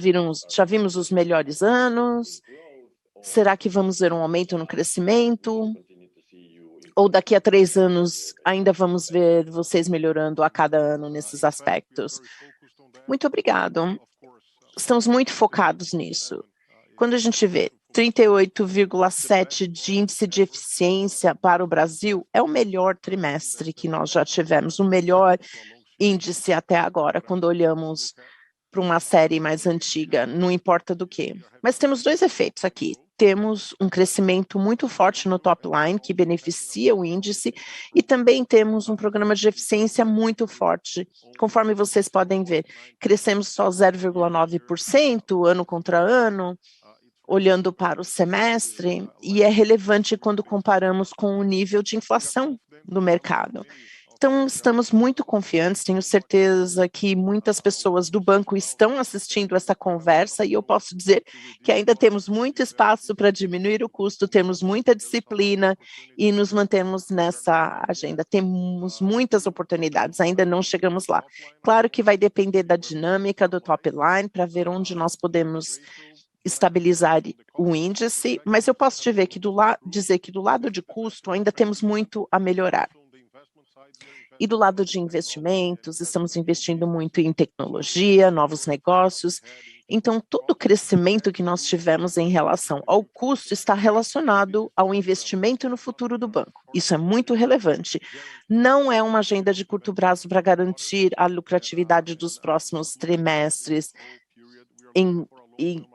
vimos os melhores anos? Será que vamos ver um aumento no crescimento? Ou daqui a 3 anos ainda vamos ver vocês melhorando a cada ano nesses aspectos? Muito obrigado. Estamos muito focados nisso. Quando a gente vê 38,7 de índice de eficiência para o Brasil, é o melhor trimestre que nós já tivemos, o melhor índice até agora, quando olhamos para uma série mais antiga, não importa do que. Mas temos 2 efeitos aqui. Temos um crescimento muito forte no top line, que beneficia o índice, e também temos um programa de eficiência muito forte. Conforme vocês podem ver, crescemos só 0,9% ano contra ano, olhando para o semestre, e é relevante quando comparamos com o nível de inflação do mercado. Então, estamos muito confiantes, tenho certeza que muitas pessoas do banco estão assistindo essa conversa e eu posso dizer que ainda temos muito espaço para diminuir o custo, temos muita disciplina e nos mantemos nessa agenda. Temos muitas oportunidades, ainda não chegamos lá. Claro que vai depender da dinâmica do top line para ver onde nós podemos estabilizar o índice, mas eu posso dizer que do lado de custo ainda temos muito a melhorar. E do lado de investimentos, estamos investindo muito em tecnologia, novos negócios. Então, todo o crescimento que nós tivemos em relação ao custo está relacionado ao investimento no futuro do banco. Isso é muito relevante. Não é uma agenda de curto prazo para garantir a lucratividade dos próximos trimestres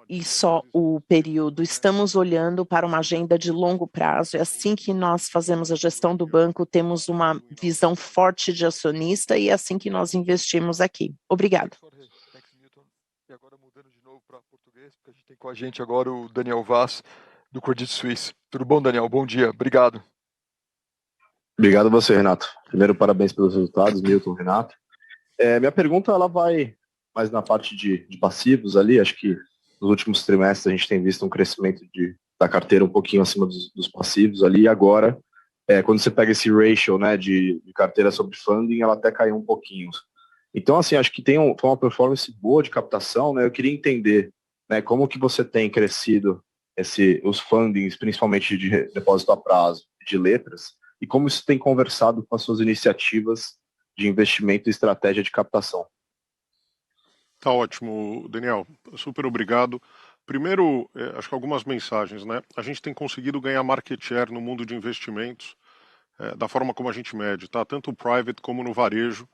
e só o período. Estamos olhando para uma agenda de longo prazo. É assim que nós fazemos a gestão do banco, temos uma visão forte de acionista e é assim que nós investimos aqui. Obrigado. E agora mudando de novo para português, porque a gente tem com a gente agora o Daniel Vaz, do Credit Suisse. Tudo bom, Daniel? Bom dia. Obrigado. Obrigado a você, Renato. Primeiro, parabéns pelos resultados, Milton, Renato. Minha pergunta ela vai mais na parte de passivos ali. Acho que nos últimos trimestres a gente tem visto um crescimento da carteira um pouquinho acima dos passivos ali. E agora, quando você pega esse ratio, né, de carteira sobre funding, ela até caiu um pouquinho. Então, assim, acho que foi uma performance boa de captação, né? Eu queria entender, né, como que você tem crescido os fundings, principalmente de depósito a prazo, de letras, e como isso tem conversado com as suas iniciativas de investimento e estratégia de captação. Tá ótimo, Daniel. Super obrigado. Primeiro, acho que algumas mensagens, né? A gente tem conseguido ganhar market share no mundo de investimentos, da forma como a gente mede, tá? Tanto o private como no varejo.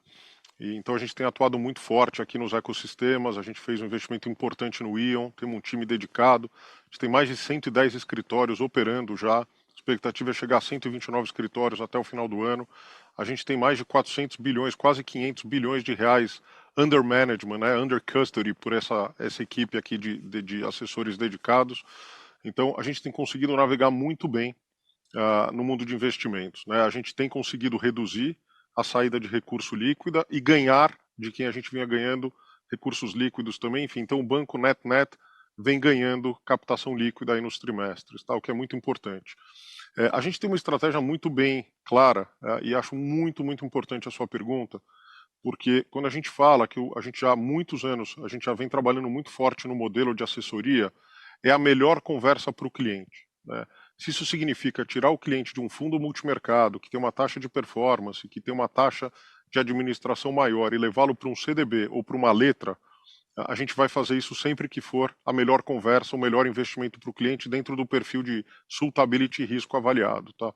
E então a gente tem atuado muito forte aqui nos ecossistemas, a gente fez um investimento importante no Ion, temos um time dedicado, a gente tem mais de 110 escritórios operando já, a expectativa é chegar a 129 escritórios até o final do ano, a gente tem mais de 400 bilhões, quase 500 bilhões de reais under management, né, under custody por essa equipe aqui de assessores dedicados. Então a gente tem conseguido navegar muito bem no mundo de investimentos, né? A gente tem conseguido reduzir a saída de recurso líquida e ganhar de quem a gente vinha ganhando recursos líquidos também. Enfim, então o banco net vem ganhando captação líquida aí nos trimestres, tá? O que é muito importante. A gente tem uma estratégia muito bem clara e acho muito, muito importante a sua pergunta, porque quando a gente fala que a gente já há muitos anos, a gente já vem trabalhando muito forte no modelo de assessoria, é a melhor conversa para o cliente, né? Se isso significa tirar o cliente de um fundo multimercado, que tem uma taxa de performance, que tem uma taxa de administração maior, e levá-lo para um CDB ou para uma letra, a gente vai fazer isso sempre que for a melhor conversa, o melhor investimento para o cliente dentro do perfil de suitability e risco avaliado, tá?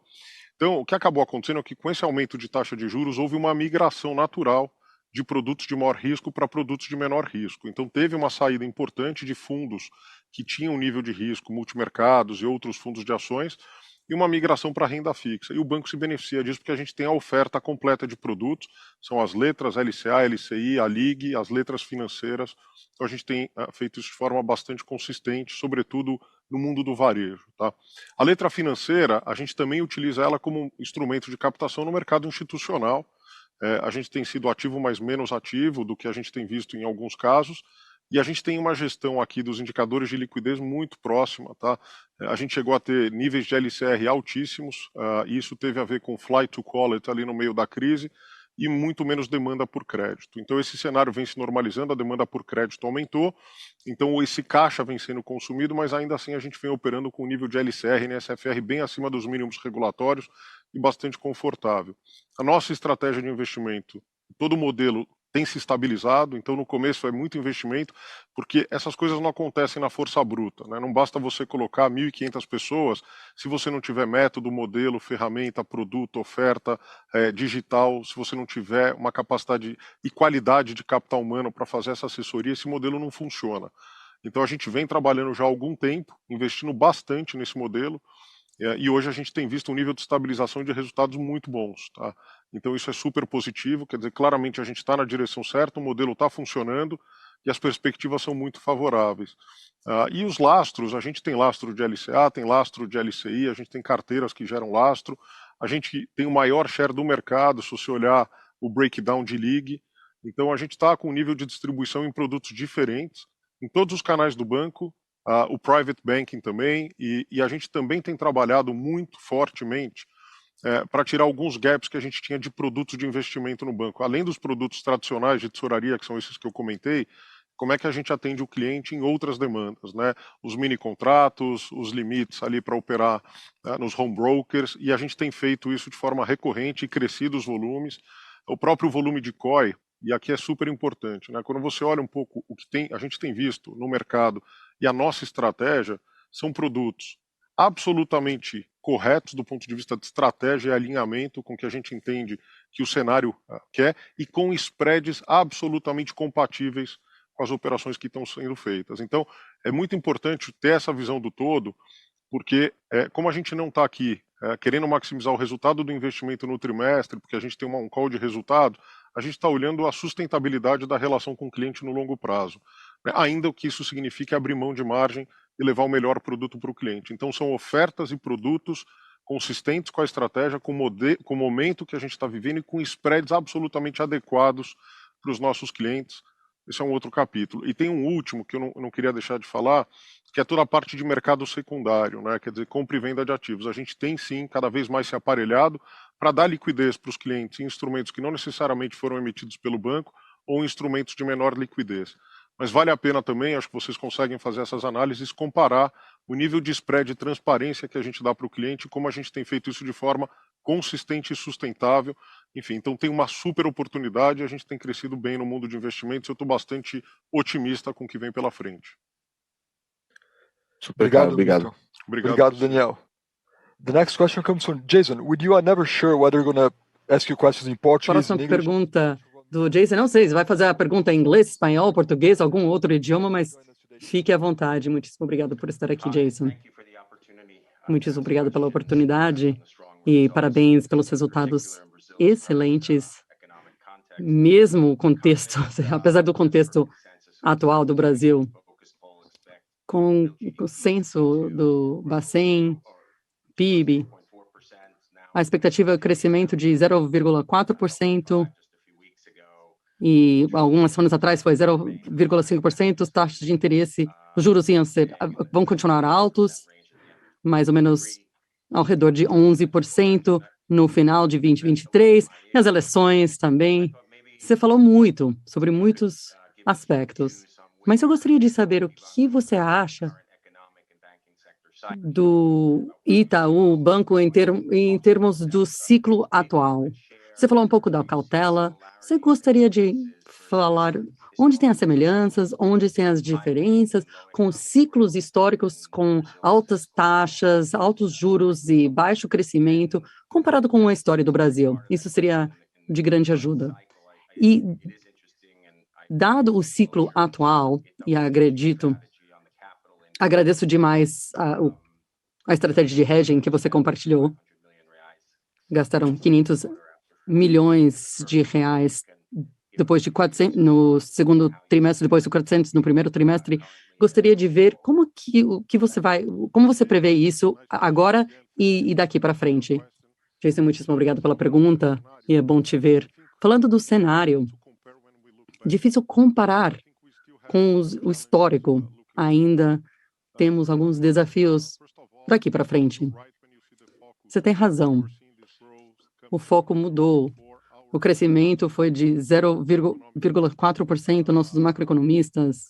Então, o que acabou acontecendo é que com esse aumento de taxa de juros houve uma migração natural de produtos de maior risco para produtos de menor risco. Então, teve uma saída importante de fundos que tinham um nível de risco, multimercados e outros fundos de ações, e uma migração para renda fixa. E o banco se beneficia disso porque a gente tem a oferta completa de produtos, são as letras LCA, LCI, a LIG, as letras financeiras. Então a gente tem feito isso de forma bastante consistente, sobretudo no mundo do varejo. Tá? A letra financeira, a gente também utiliza ela como instrumento de captação no mercado institucional. A gente tem sido ativo, mas menos ativo do que a gente tem visto em alguns casos. E a gente tem uma gestão aqui dos indicadores de liquidez muito próxima, tá? A gente chegou a ter níveis de LCR altíssimos, e isso teve a ver com flight to quality ali no meio da crise e muito menos demanda por crédito. Então esse cenário vem se normalizando, a demanda por crédito aumentou, então esse caixa vem sendo consumido, mas ainda assim a gente vem operando com um nível de LCR e NSFR bem acima dos mínimos regulatórios e bastante confortável. A nossa estratégia de investimento, todo o modelo tem se estabilizado, então no começo é muito investimento, porque essas coisas não acontecem na força bruta, né? Não basta você colocar 1.500 pessoas se você não tiver método, modelo, ferramenta, produto, oferta, digital, se você não tiver uma capacidade e qualidade de capital humano para fazer essa assessoria, esse modelo não funciona. Então a gente vem trabalhando já há algum tempo, investindo bastante nesse modelo, e hoje a gente tem visto um nível de estabilização de resultados muito bons, tá? Então isso é super positivo, quer dizer, claramente a gente está na direção certa, o modelo está funcionando e as perspectivas são muito favoráveis. E os lastros, a gente tem lastro de LCA, tem lastro de LCI, a gente tem carteiras que geram lastro, a gente tem o maior share do mercado, se você olhar o breakdown de league, então a gente está com um nível de distribuição em produtos diferentes, em todos os canais do banco, o private banking também, e a gente também tem trabalhado muito fortemente para tirar alguns gaps que a gente tinha de produtos de investimento no banco. Além dos produtos tradicionais de tesouraria, que são esses que eu comentei, como é que a gente atende o cliente em outras demandas, né? Os mini contratos, os limites ali para operar nos home brokers, e a gente tem feito isso de forma recorrente e crescido os volumes. O próprio volume de COI, e aqui é super importante, né? Quando você olha um pouco o que a gente tem visto no mercado e a nossa estratégia, são produtos absolutamente corretos do ponto de vista de estratégia e alinhamento com o que a gente entende que o cenário quer e com spreads absolutamente compatíveis com as operações que estão sendo feitas. Então, é muito importante ter essa visão do todo, porque como a gente não está aqui querendo maximizar o resultado do investimento no trimestre, porque a gente tem um call de resultado, a gente está olhando a sustentabilidade da relação com o cliente no longo prazo, né? Ainda que isso signifique abrir mão de margem e levar o melhor produto para o cliente. Então são ofertas e produtos consistentes com a estratégia, com o momento que a gente está vivendo e com spreads absolutamente adequados para os nossos clientes. Esse é um outro capítulo. E tem um último que eu não queria deixar de falar, que é toda a parte de mercado secundário, né? Quer dizer, compra e venda de ativos. A gente tem sim cada vez mais se aparelhado para dar liquidez para os clientes em instrumentos que não necessariamente foram emitidos pelo banco ou instrumentos de menor liquidez. Mas vale a pena também, acho que vocês conseguem fazer essas análises, comparar o nível de spread e transparência que a gente dá para o cliente e como a gente tem feito isso de forma consistente e sustentável. Enfim, então tem uma super oportunidade, a gente tem crescido bem no mundo de investimentos, eu estou bastante otimista com o que vem pela frente. Super claro, obrigado. Obrigado, Daniel. The next question comes from Jason. With you, I'm never sure whether we're going to ask you questions in Portuguese, Próxima pergunta do Jason, não sei se vai fazer a pergunta em inglês, espanhol, português, algum outro idioma, mas fique à vontade. Muitíssimo obrigado por estar aqui, Jason. Muitíssimo obrigado pela oportunidade e parabéns pelos resultados excelentes, mesmo o contexto, apesar do contexto atual do Brasil, com o censo do Bacen, PIB, a expectativa é o crescimento de 0,4%, e algumas semanas atrás foi 0,5%, as taxas de interesse, os juros vão continuar altos, mais ou menos ao redor de 11% no final de 2023, e as eleições também. Você falou muito sobre muitos aspectos, mas eu gostaria de saber o que você acha do Itaú Banco em termos do ciclo atual. Você falou um pouco da cautela. Você gostaria de falar onde tem as semelhanças, onde tem as diferenças, com ciclos históricos com altas taxas, altos juros e baixo crescimento, comparado com a história do Brasil? Isso seria de grande ajuda. E, dado o ciclo atual, e agradeço demais a estratégia de hedging que você compartilhou. Gastaram 500 milhões de reais depois de 400 no segundo trimestre, depois de 400 no primeiro trimestre. Gostaria de ver como você prevê isso agora e daqui para frente. Jason, muitíssimo obrigado pela pergunta e é bom te ver. Falando do cenário, difícil comparar com o histórico. Ainda temos alguns desafios daqui para frente. Você tem razão. O foco mudou. O crescimento foi de 0,4%. Nossos macroeconomistas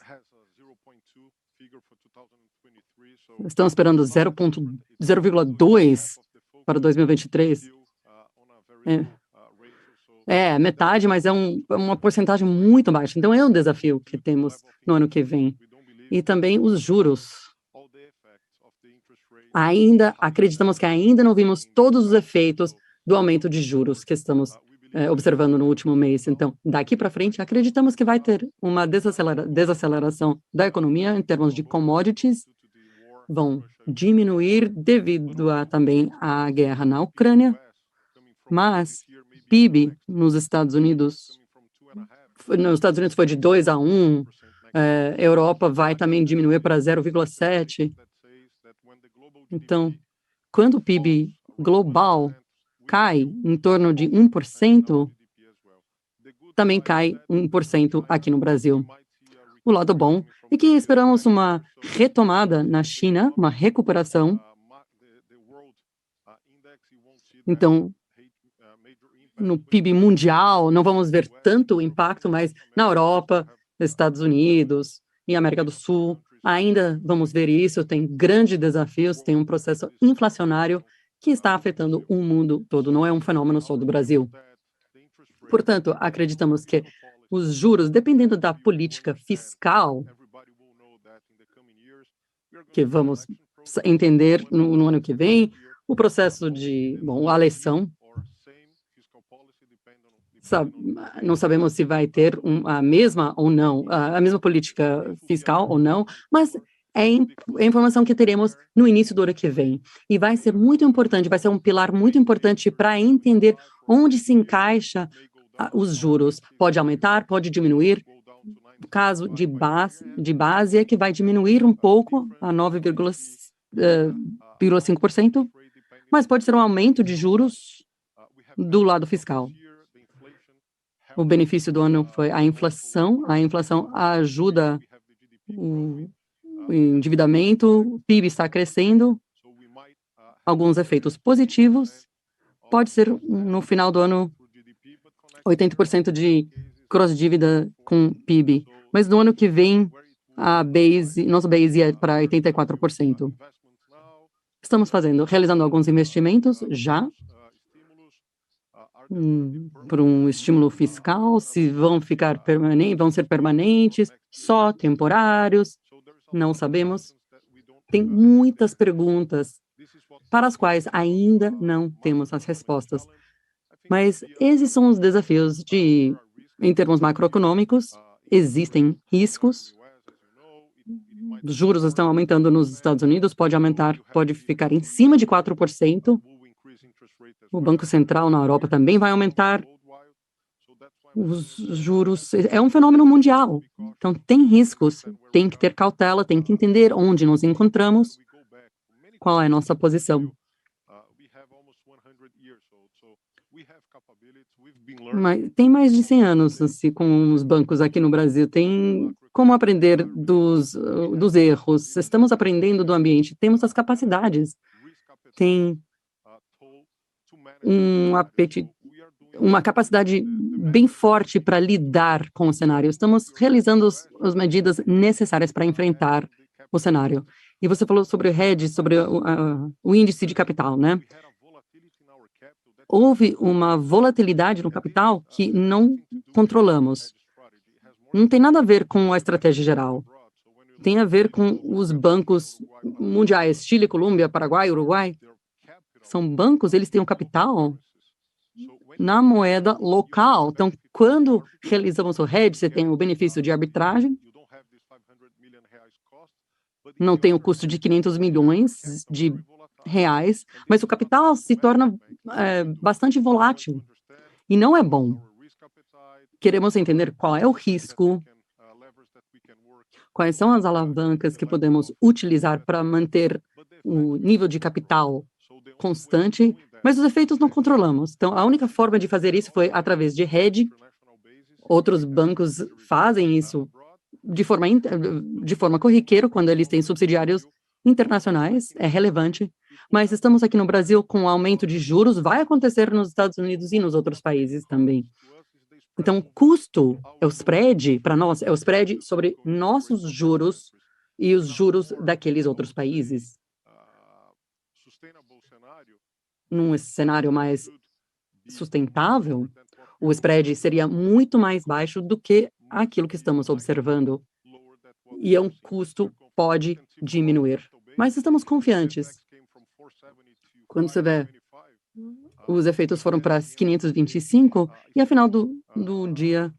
estão esperando 0,2% para 2023. Metade, mas é uma porcentagem muito baixa. Então, é um desafio que temos no ano que vem. E também os juros. Acreditamos que ainda não vimos todos os efeitos do aumento de juros que estamos observando no último mês. Então, daqui para frente, acreditamos que vai ter uma desaceleração da economia em termos de commodities, vão diminuir devido também à guerra na Ucrânia, mas PIB nos Estados Unidos foi de 2 a 1, Europa vai também diminuir para 0,7. Então, quando o PIB global cai em torno de 1%, também cai 1% aqui no Brasil. O lado bom é que esperamos uma retomada na China, uma recuperação. Então, no PIB mundial, não vamos ver tanto impacto, mas na Europa, nos Estados Unidos e América do Sul, ainda vamos ver isso. Tem grandes desafios, tem um processo inflacionário que está afetando o mundo todo, não é um fenômeno só do Brasil. Portanto, acreditamos que os juros, dependendo da política fiscal, que vamos entender no ano que vem, o processo a eleição, não sabemos se vai ter a mesma ou não, a mesma política fiscal ou não, mas é a informação que teremos no início do ano que vem. E vai ser muito importante, vai ser um pilar muito importante para entender onde se encaixa os juros. Pode aumentar, pode diminuir. O caso de base é que vai diminuir um pouco a 9,5%, mas pode ser um aumento de juros do lado fiscal. O benefício do ano foi a inflação. A inflação ajuda o endividamento, o PIB está crescendo, alguns efeitos positivos. Pode ser, no final do ano, 80% de cross-dívida com PIB, mas no ano que vem, nosso base é para 84%. Estamos realizando alguns investimentos já, por um estímulo fiscal, se vão ser permanentes, só temporários, não sabemos. Tem muitas perguntas para as quais ainda não temos as respostas. Mas esses são os desafios em termos macroeconômicos, existem riscos. Os juros estão aumentando nos Estados Unidos, pode ficar em cima de 4%. O Banco Central na Europa também vai aumentar. Os juros é um fenômeno mundial, então tem riscos, tem que ter cautela, tem que entender onde nos encontramos, qual é a nossa posição. Mas tem mais de 100 anos assim, com os bancos aqui no Brasil, tem como aprender dos erros, estamos aprendendo do ambiente, temos as capacidades, tem uma capacidade bem forte para lidar com o cenário. Estamos realizando as medidas necessárias para enfrentar o cenário. E você falou sobre o hedge, sobre o índice de capital, né? houve uma volatilidade no capital que não controlamos. Não tem nada a ver com a estratégia geral. Tem a ver com os bancos mundiais, Chile, Colômbia, Paraguai, Uruguai. São bancos, eles têm um capital na moeda local. Então, quando realizamos o hedge, você tem o benefício de arbitragem, não tem o custo de 500 milhões de reais, mas o capital se torna bastante volátil e não é bom. Queremos entender qual é o risco, quais são as alavancas que podemos utilizar para manter o nível de capital constante, mas os efeitos não controlamos. Então, a única forma de fazer isso foi através de hedge. Outros bancos fazem isso de forma corriqueira, quando eles têm subsidiários internacionais, é relevante, mas estamos aqui no Brasil com o aumento de juros, vai acontecer nos Estados Unidos e nos outros países também. Então, custo é o spread, para nós, é o spread sobre nossos juros e os juros daqueles outros países. Num cenário mais sustentável, o spread seria muito mais baixo do que aquilo que estamos observando. E um custo pode diminuir. Mas estamos confiantes. Quando você vê, os efeitos foram para 525 e no final do dia,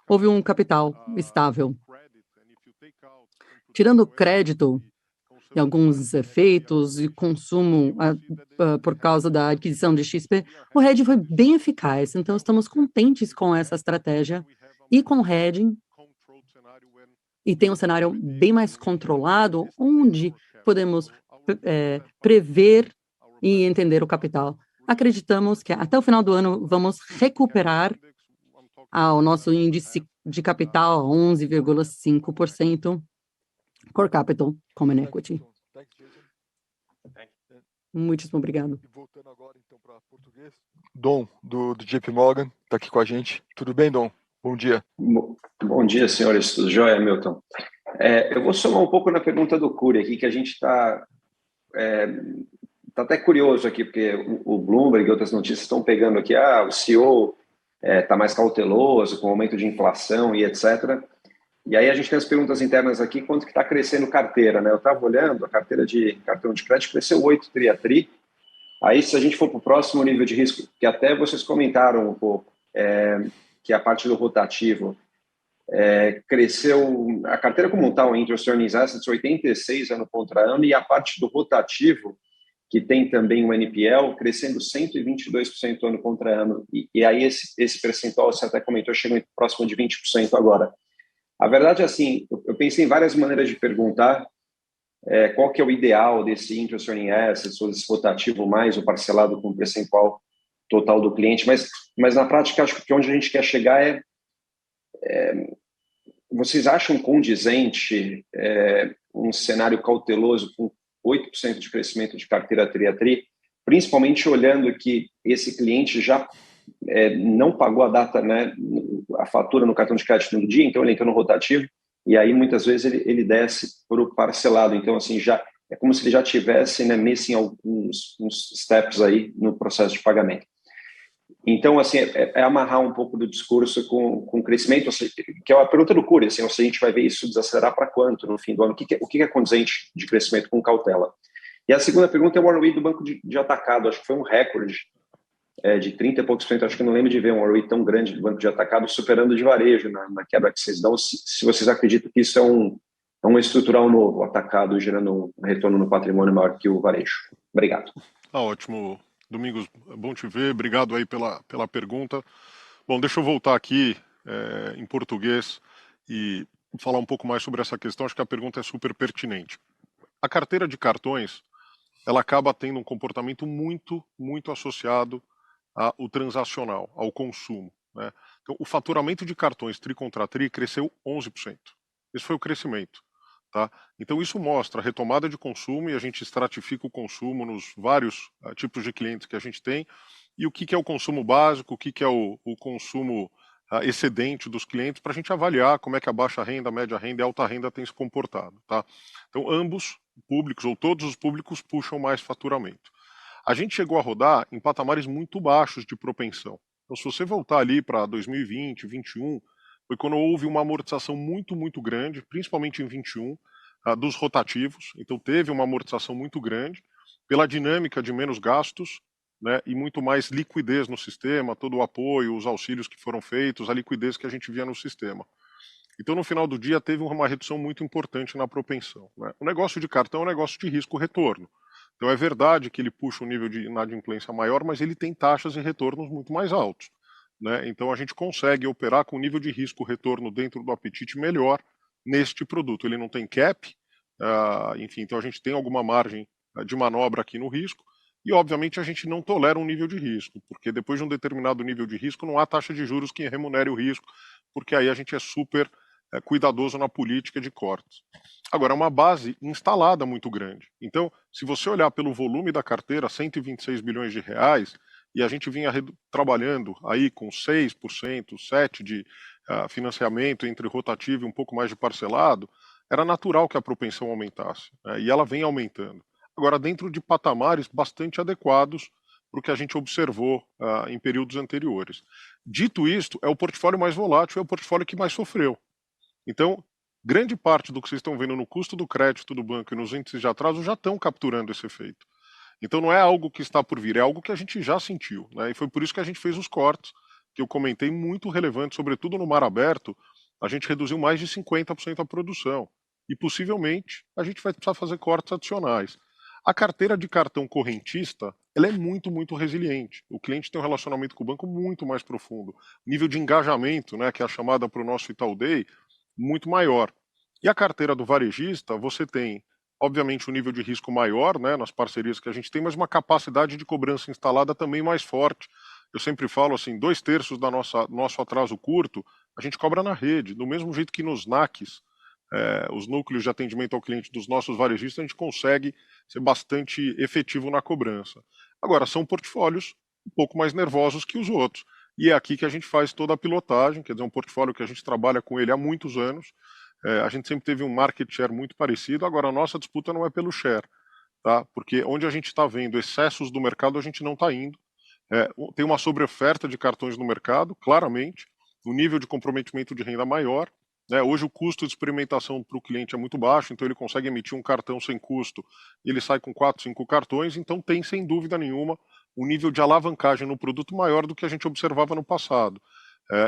houve um capital estável. Tirando o crédito e alguns efeitos e consumo por causa da aquisição de XP, o hedging foi bem eficaz. Então, estamos contentes com essa estratégia e com o hedging. E tem um cenário bem mais controlado, onde podemos prever e entender o capital. Acreditamos que até o final do ano vamos recuperar o nosso índice de capital a 11,5%. Core Capital Common Equity. Muitíssimo obrigado. Voltando agora, então, para português. Dom, do JP Morgan, está aqui com a gente. Tudo bem, Dom? Bom dia. Bom dia, senhores. Tudo jóia, Milton? Eu vou somar um pouco na pergunta do Cury aqui, que a gente está até curioso aqui, porque o Bloomberg e outras notícias estão pegando aqui, o CEO está mais cauteloso com o aumento de inflação e etc. E aí a gente tem as perguntas internas aqui, quanto que está crescendo carteira, né? Eu estava olhando, a carteira de cartão de crédito cresceu 8 tri. Aí, se a gente for para o próximo nível de risco, que até vocês comentaram um pouco, que é a parte do rotativo, cresceu a carteira como tal, Interest Earning Assets, 86 ano contra ano, e a parte do rotativo, que tem também o NPL, crescendo 122% ano contra ano. E aí esse percentual, você até comentou, chegou próximo de 20% agora. A verdade é assim, eu pensei em várias maneiras de perguntar qual que é o ideal desse Interest Earning Assets, ou desse rotativo mais o parcelado com o percentual total do cliente, mas na prática acho que onde a gente quer chegar vocês acham condizente um cenário cauteloso com 8% de crescimento de carteira tri a tri, principalmente olhando que esse cliente já não pagou a data, né, a fatura no cartão de crédito no dia, então ele entrou no rotativo, e aí muitas vezes ele desce para o parcelado, então assim, já é como se ele já tivesse, né, missing alguns steps aí no processo de pagamento. Então, assim, amarrar um pouco do discurso com crescimento, que é a pergunta do Cury, assim, se a gente vai ver isso desacelerar para quanto no fim do ano, o que é condizente de crescimento com cautela. E a segunda pergunta é o ROE do banco de atacado, acho que foi um recorde de 30 e poucos %, acho que não lembro de ver um ROE tão grande do banco de atacado superando de varejo na quebra que vocês dão, se vocês acreditam que isso é um estrutural novo, atacado, gerando um retorno no patrimônio maior que o varejo. Obrigado. Ótimo. Domingos, bom te ver, obrigado aí pela pergunta. Bom, deixa eu voltar aqui em português e falar um pouco mais sobre essa questão, acho que a pergunta é super pertinente. A carteira de cartões, ela acaba tendo um comportamento muito, muito associado ao transacional, ao consumo, né? Então, o faturamento de cartões tri contra tri cresceu 11%. Esse foi o crescimento. Tá? Então isso mostra a retomada de consumo e a gente estratifica o consumo nos vários tipos de clientes que a gente tem e o que é o consumo básico, o que é o consumo excedente dos clientes para a gente avaliar como é que a baixa renda, a média renda e a alta renda tem se comportado. Tá? Então ambos públicos ou todos os públicos puxam mais faturamento. a gente chegou a rodar em patamares muito baixos de propensão. Então, se você voltar ali para 2020, 2021, foi quando houve uma amortização muito, muito grande, principalmente em 21, dos rotativos. Então, teve uma amortização muito grande pela dinâmica de menos gastos, né, e muito mais liquidez no sistema, todo o apoio, os auxílios que foram feitos, a liquidez que a gente via no sistema. Então, no final do dia, teve uma redução muito importante na propensão, né? O negócio de cartão é um negócio de risco-retorno. Então, é verdade que ele puxa um nível de inadimplência maior, mas ele tem taxas e retornos muito mais altos, né? Então, a gente consegue operar com um nível de risco-retorno dentro do apetite melhor neste produto. Ele não tem cap, enfim, então a gente tem alguma margem de manobra aqui no risco, e obviamente a gente não tolera um nível de risco, porque depois de um determinado nível de risco não há taxa de juros que remunere o risco, porque aí a gente é super cuidadoso na política de cortes. Agora, é uma base instalada muito grande. Então, se você olhar pelo volume da carteira, 126 bilhões de reais, e a gente vinha trabalhando aí com 6%, 7% de financiamento entre rotativo e um pouco mais de parcelado, era natural que a propensão aumentasse, né? E ela vem aumentando. Agora, dentro de patamares bastante adequados para o que a gente observou em períodos anteriores. Dito isto, é o portfólio mais volátil, é o portfólio que mais sofreu. Então, grande parte do que vocês estão vendo no custo do crédito do banco e nos índices de atraso já estão capturando esse efeito. Então, não é algo que está por vir, é algo que a gente já sentiu, né? E foi por isso que a gente fez os cortes, que eu comentei, muito relevante, sobretudo no mar aberto, a gente reduziu mais de 50% a produção. E possivelmente a gente vai precisar fazer cortes adicionais. A carteira de cartão correntista, ela é muito, muito resiliente. O cliente tem um relacionamento com o banco muito mais profundo. O nível de engajamento, né, que é a chamada para o nosso Itaú Day, muito maior. E a carteira do varejista, você tem, obviamente, um nível de risco maior, né, nas parcerias que a gente tem, mas uma capacidade de cobrança instalada também mais forte. Eu sempre falo assim, 2/3 da nosso atraso curto, a gente cobra na rede, do mesmo jeito que nos NACs, os núcleos de atendimento ao cliente dos nossos varejistas, a gente consegue ser bastante efetivo na cobrança. Agora, são portfólios um pouco mais nervosos que os outros. E é aqui que a gente faz toda a pilotagem, quer dizer, um portfólio que a gente trabalha com ele há muitos anos. A gente sempre teve um market share muito parecido, agora a nossa disputa não é pelo share, tá? Porque onde a gente está vendo excessos do mercado, a gente não está indo. Tem uma sobreoferta de cartões no mercado, claramente, o nível de comprometimento de renda maior, né? Hoje o custo de experimentação para o cliente é muito baixo, então ele consegue emitir um cartão sem custo, e ele sai com 4, 5 cartões, então tem, sem dúvida nenhuma, um nível de alavancagem no produto maior do que a gente observava no passado.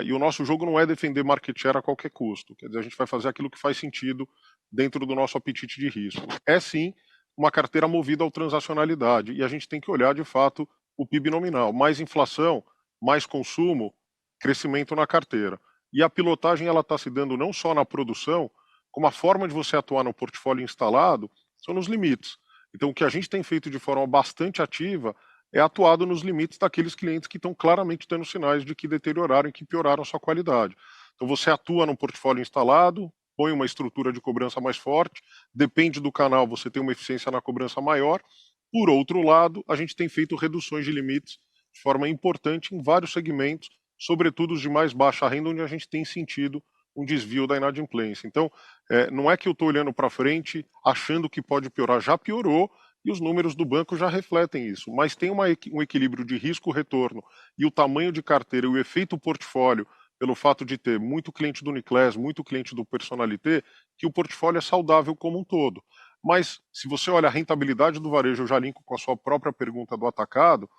E o nosso jogo não é defender market share a qualquer custo, quer dizer, a gente vai fazer aquilo que faz sentido dentro do nosso apetite de risco. É sim uma carteira movida à transacionalidade, e a gente tem que olhar de fato o PIB nominal. Mais inflação, mais consumo, crescimento na carteira. E a pilotagem ela está se dando não só na produção, como a forma de você atuar no portfólio instalado são nos limites. Então, o que a gente tem feito de forma bastante ativa é atuado nos limites daqueles clientes que estão claramente dando sinais de que deterioraram e que pioraram a sua qualidade. Então, você atua no portfólio instalado, põe uma estrutura de cobrança mais forte, depende do canal, você tem uma eficiência na cobrança maior. Por outro lado, a gente tem feito reduções de limites de forma importante em vários segmentos, sobretudo os de mais baixa renda, onde a gente tem sentido um desvio da inadimplência. Então, não é que eu estou olhando para frente achando que pode piorar, já piorou, e os números do banco já refletem isso, mas tem um equilíbrio de risco-retorno e o tamanho de carteira e o efeito portfólio, pelo fato de ter muito cliente do Uniclass, muito cliente do Personalité, que o portfólio é saudável como um todo. Mas, se você olha a rentabilidade do varejo, eu já linko com a sua própria pergunta do atacado,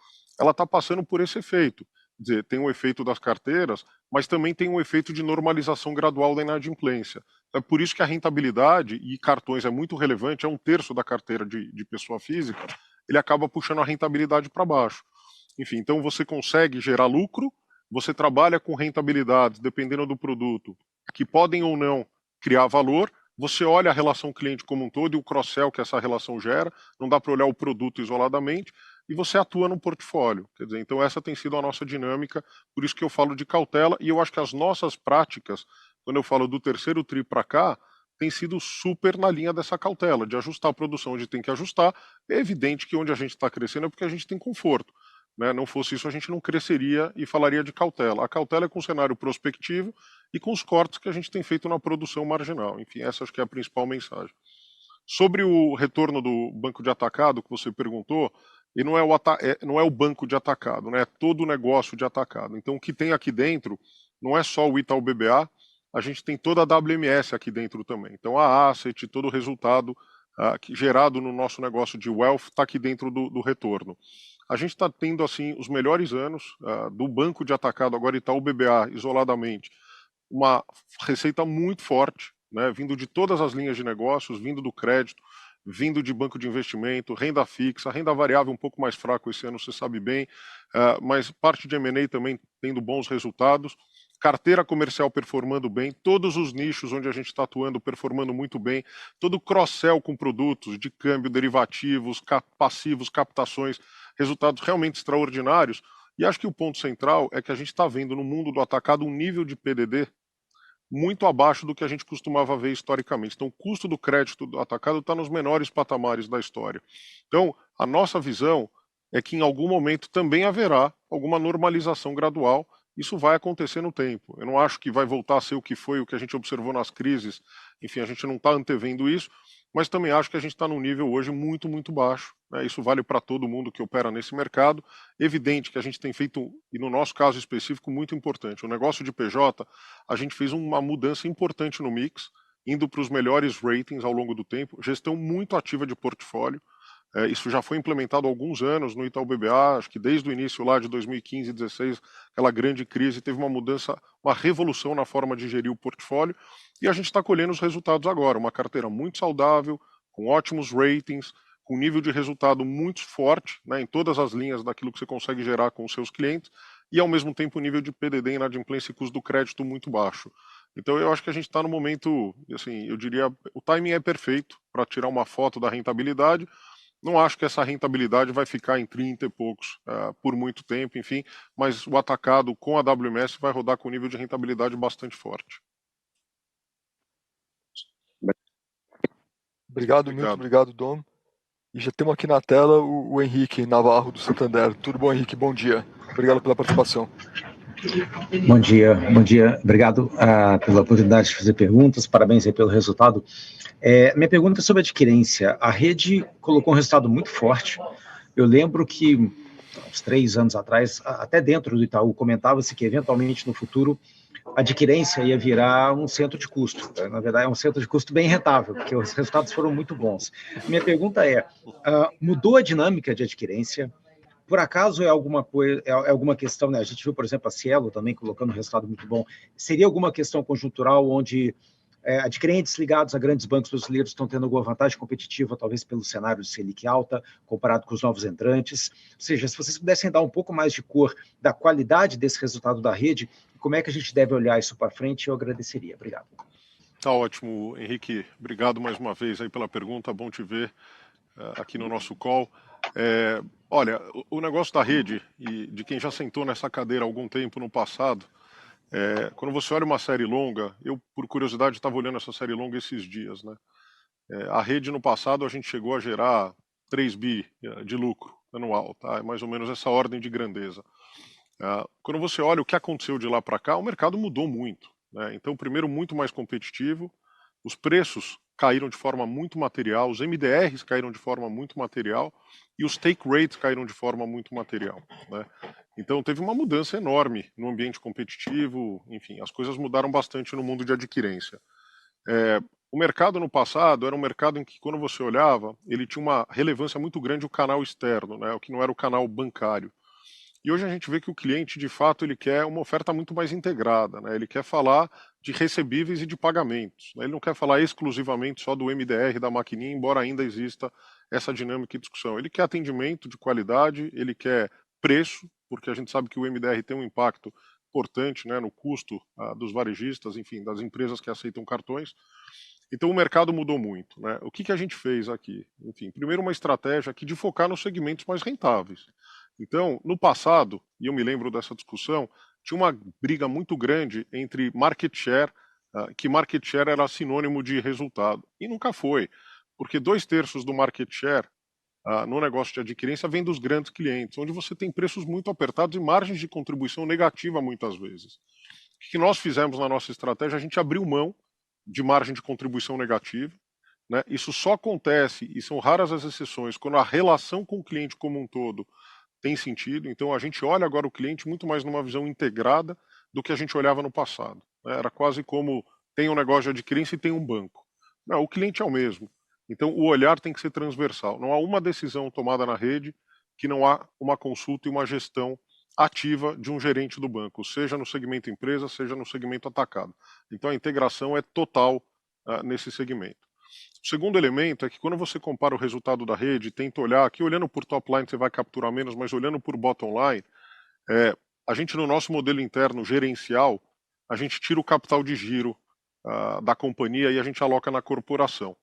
ela está passando por esse efeito. Quer dizer, tem o efeito das carteiras, mas também tem um efeito de normalização gradual da inadimplência. É por isso que a rentabilidade, e cartões é muito relevante, é 1/3 da carteira de pessoa física, ele acaba puxando a rentabilidade para baixo. Enfim, então você consegue gerar lucro, você trabalha com rentabilidades, dependendo do produto, que podem ou não criar valor, você olha a relação cliente como um todo e o cross-sell que essa relação gera, não dá para olhar o produto isoladamente, e você atua no portfólio. Quer dizer, então essa tem sido a nossa dinâmica, por isso que eu falo de cautela, e eu acho que as nossas práticas, quando eu falo do terceiro tri para cá, tem sido super na linha dessa cautela, de ajustar a produção onde tem que ajustar. É evidente que onde a gente está crescendo é porque a gente tem conforto, né? Não fosse isso, a gente não cresceria e falaria de cautela. A cautela é com o cenário prospectivo e com os cortes que a gente tem feito na produção marginal. Enfim, essa acho que é a principal mensagem. Sobre o retorno do banco de atacado que você perguntou, e não é o banco de atacado, né? É todo o negócio de atacado. Então, o que tem aqui dentro não é só o Itaú BBA, a gente tem toda a WMS aqui dentro também. Então, a asset, todo o resultado gerado no nosso negócio de wealth está aqui dentro do retorno. A gente está tendo assim os melhores anos do banco de atacado, agora Itaú BBA, isoladamente, uma receita muito forte, né, vindo de todas as linhas de negócios, vindo do crédito, vindo de banco de investimento, renda fixa, renda variável um pouco mais fraco esse ano, você sabe bem, mas parte de M&A também tendo bons resultados, carteira comercial performando bem, todos os nichos onde a gente está atuando performando muito bem, todo o cross-sell com produtos de câmbio, derivativos, passivos, captações, resultados realmente extraordinários. E acho que o ponto central é que a gente está vendo no mundo do atacado um nível de PDD muito abaixo do que a gente costumava ver historicamente. Então, o custo do crédito do atacado está nos menores patamares da história. Então, a nossa visão é que em algum momento também haverá alguma normalização gradual. Isso vai acontecer no tempo. Eu não acho que vai voltar a ser o que foi, o que a gente observou nas crises. Enfim, a gente não está antevendo isso, mas também acho que a gente está num nível hoje muito, muito baixo, né? Isso vale para todo mundo que opera nesse mercado. Evidente que a gente tem feito, e no nosso caso específico, muito importante. O negócio de PJ, a gente fez uma mudança importante no mix, indo para os melhores ratings ao longo do tempo, gestão muito ativa de portfólio. Isso já foi implementado há alguns anos no Itaú BBA, acho que desde o início lá de 2015 e 2016, aquela grande crise, teve uma mudança, uma revolução na forma de gerir o portfólio, e a gente está colhendo os resultados agora, uma carteira muito saudável, com ótimos ratings, com nível de resultado muito forte, né, em todas as linhas daquilo que você consegue gerar com os seus clientes, e ao mesmo tempo o nível de PDD, inadimplência e custo do crédito muito baixo. Então eu acho que a gente está no momento, assim, eu diria, o timing é perfeito para tirar uma foto da rentabilidade. Não acho que essa rentabilidade vai ficar em 30 e poucos por muito tempo, enfim, mas o atacado com a WMS vai rodar com nível de rentabilidade bastante forte. Obrigado, Milton. Obrigado, Dom. E já temos aqui na tela o Henrique Navarro, do Santander. Tudo bom, Henrique? Bom dia. Obrigado pela participação. Bom dia. Obrigado pela oportunidade de fazer perguntas, parabéns aí pelo resultado. Minha pergunta é sobre adquirência. A rede colocou um resultado muito forte. Eu lembro que, uns 3 anos atrás, até dentro do Itaú, comentava-se que, eventualmente, no futuro, a adquirência ia virar um centro de custo. Na verdade, é um centro de custo bem rentável, porque os resultados foram muito bons. Minha pergunta é, mudou a dinâmica de adquirência? Por acaso é alguma coisa, é alguma questão, né? A gente viu, por exemplo, a Cielo também colocando um resultado muito bom. Seria alguma questão conjuntural onde adquirentes ligados a grandes bancos brasileiros estão tendo alguma vantagem competitiva, talvez pelo cenário de Selic alta, comparado com os novos entrantes? Ou seja, se vocês pudessem dar um pouco mais de cor da qualidade desse resultado da rede, como é que a gente deve olhar isso para frente, eu agradeceria. Obrigado. Tá ótimo, Henrique. Obrigado mais uma vez aí pela pergunta. Bom te ver aqui no nosso call. Olha, o negócio da rede, e de quem já sentou nessa cadeira há algum tempo no passado, quando você olha uma série longa, eu, por curiosidade, estava olhando essa série longa esses dias, né? A rede, no passado, a gente chegou a gerar 3 bi de lucro anual, tá? É mais ou menos essa ordem de grandeza. Quando você olha o que aconteceu de lá para cá, o mercado mudou muito, né? Então, primeiro, muito mais competitivo, os preços caíram de forma muito material, os MDRs caíram de forma muito material e os take rates caíram de forma muito material, né? Então teve uma mudança enorme no ambiente competitivo, enfim, as coisas mudaram bastante no mundo de adquirência. O mercado no passado era um mercado em que, quando você olhava, ele tinha uma relevância muito grande o canal externo, né, o que não era o canal bancário. E hoje a gente vê que o cliente, de fato, ele quer uma oferta muito mais integrada, né? Ele quer falar de recebíveis e de pagamentos, né? Ele não quer falar exclusivamente só do MDR da maquininha, embora ainda exista essa dinâmica e discussão. Ele quer atendimento de qualidade, ele quer preço, porque a gente sabe que o MDR tem um impacto importante, né, no custo dos varejistas, enfim, das empresas que aceitam cartões. Então o mercado mudou muito, né? O que a gente fez aqui? Enfim, primeiro uma estratégia aqui de focar nos segmentos mais rentáveis. Então, no passado, e eu me lembro dessa discussão, tinha uma briga muito grande entre market share, que market share era sinônimo de resultado. E nunca foi, porque 2/3 do market share no negócio de adquirência vem dos grandes clientes, onde você tem preços muito apertados e margens de contribuição negativa muitas vezes. O que nós fizemos na nossa estratégia? A gente abriu mão de margem de contribuição negativa, né? Isso só acontece, e são raras as exceções, quando a relação com o cliente como um todo tem sentido. Então a gente olha agora o cliente muito mais numa visão integrada do que a gente olhava no passado, né? Era quase como tem um negócio de adquirência e tem um banco. Não, o cliente é o mesmo. Então o olhar tem que ser transversal. Não há uma decisão tomada na rede que não há uma consulta e uma gestão ativa de um gerente do banco, seja no segmento empresa, seja no segmento atacado. Então a integração é total nesse segmento. O segundo elemento é que quando você compara o resultado da rede, tenta olhar, aqui olhando por top line você vai capturar menos, mas olhando por bottom line, a gente no nosso modelo interno gerencial, a gente tira o capital de giro da companhia e a gente aloca na corporação.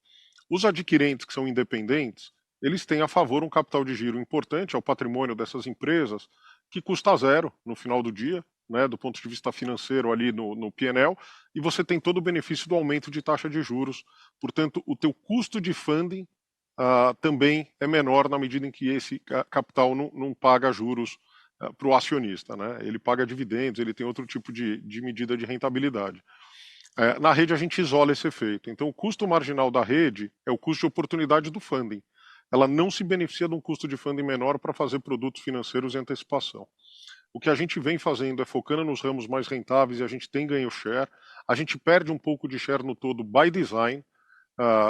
Os adquirentes que são independentes, eles têm a favor um capital de giro importante, é o patrimônio dessas empresas, que custa zero no final do dia, né, do ponto de vista financeiro ali no P&L, e você tem todo o benefício do aumento de taxa de juros. Portanto, o teu custo de funding também é menor na medida em que esse capital não paga juros para o acionista, né? Ele paga dividendos, ele tem outro tipo de medida de rentabilidade. Na rede a gente isola esse efeito. Então o custo marginal da rede é o custo de oportunidade do funding. Ela não se beneficia de um custo de funding menor para fazer produtos financeiros em antecipação. O que a gente vem fazendo é focando nos ramos mais rentáveis e a gente tem ganho share. A gente perde um pouco de share no todo by design,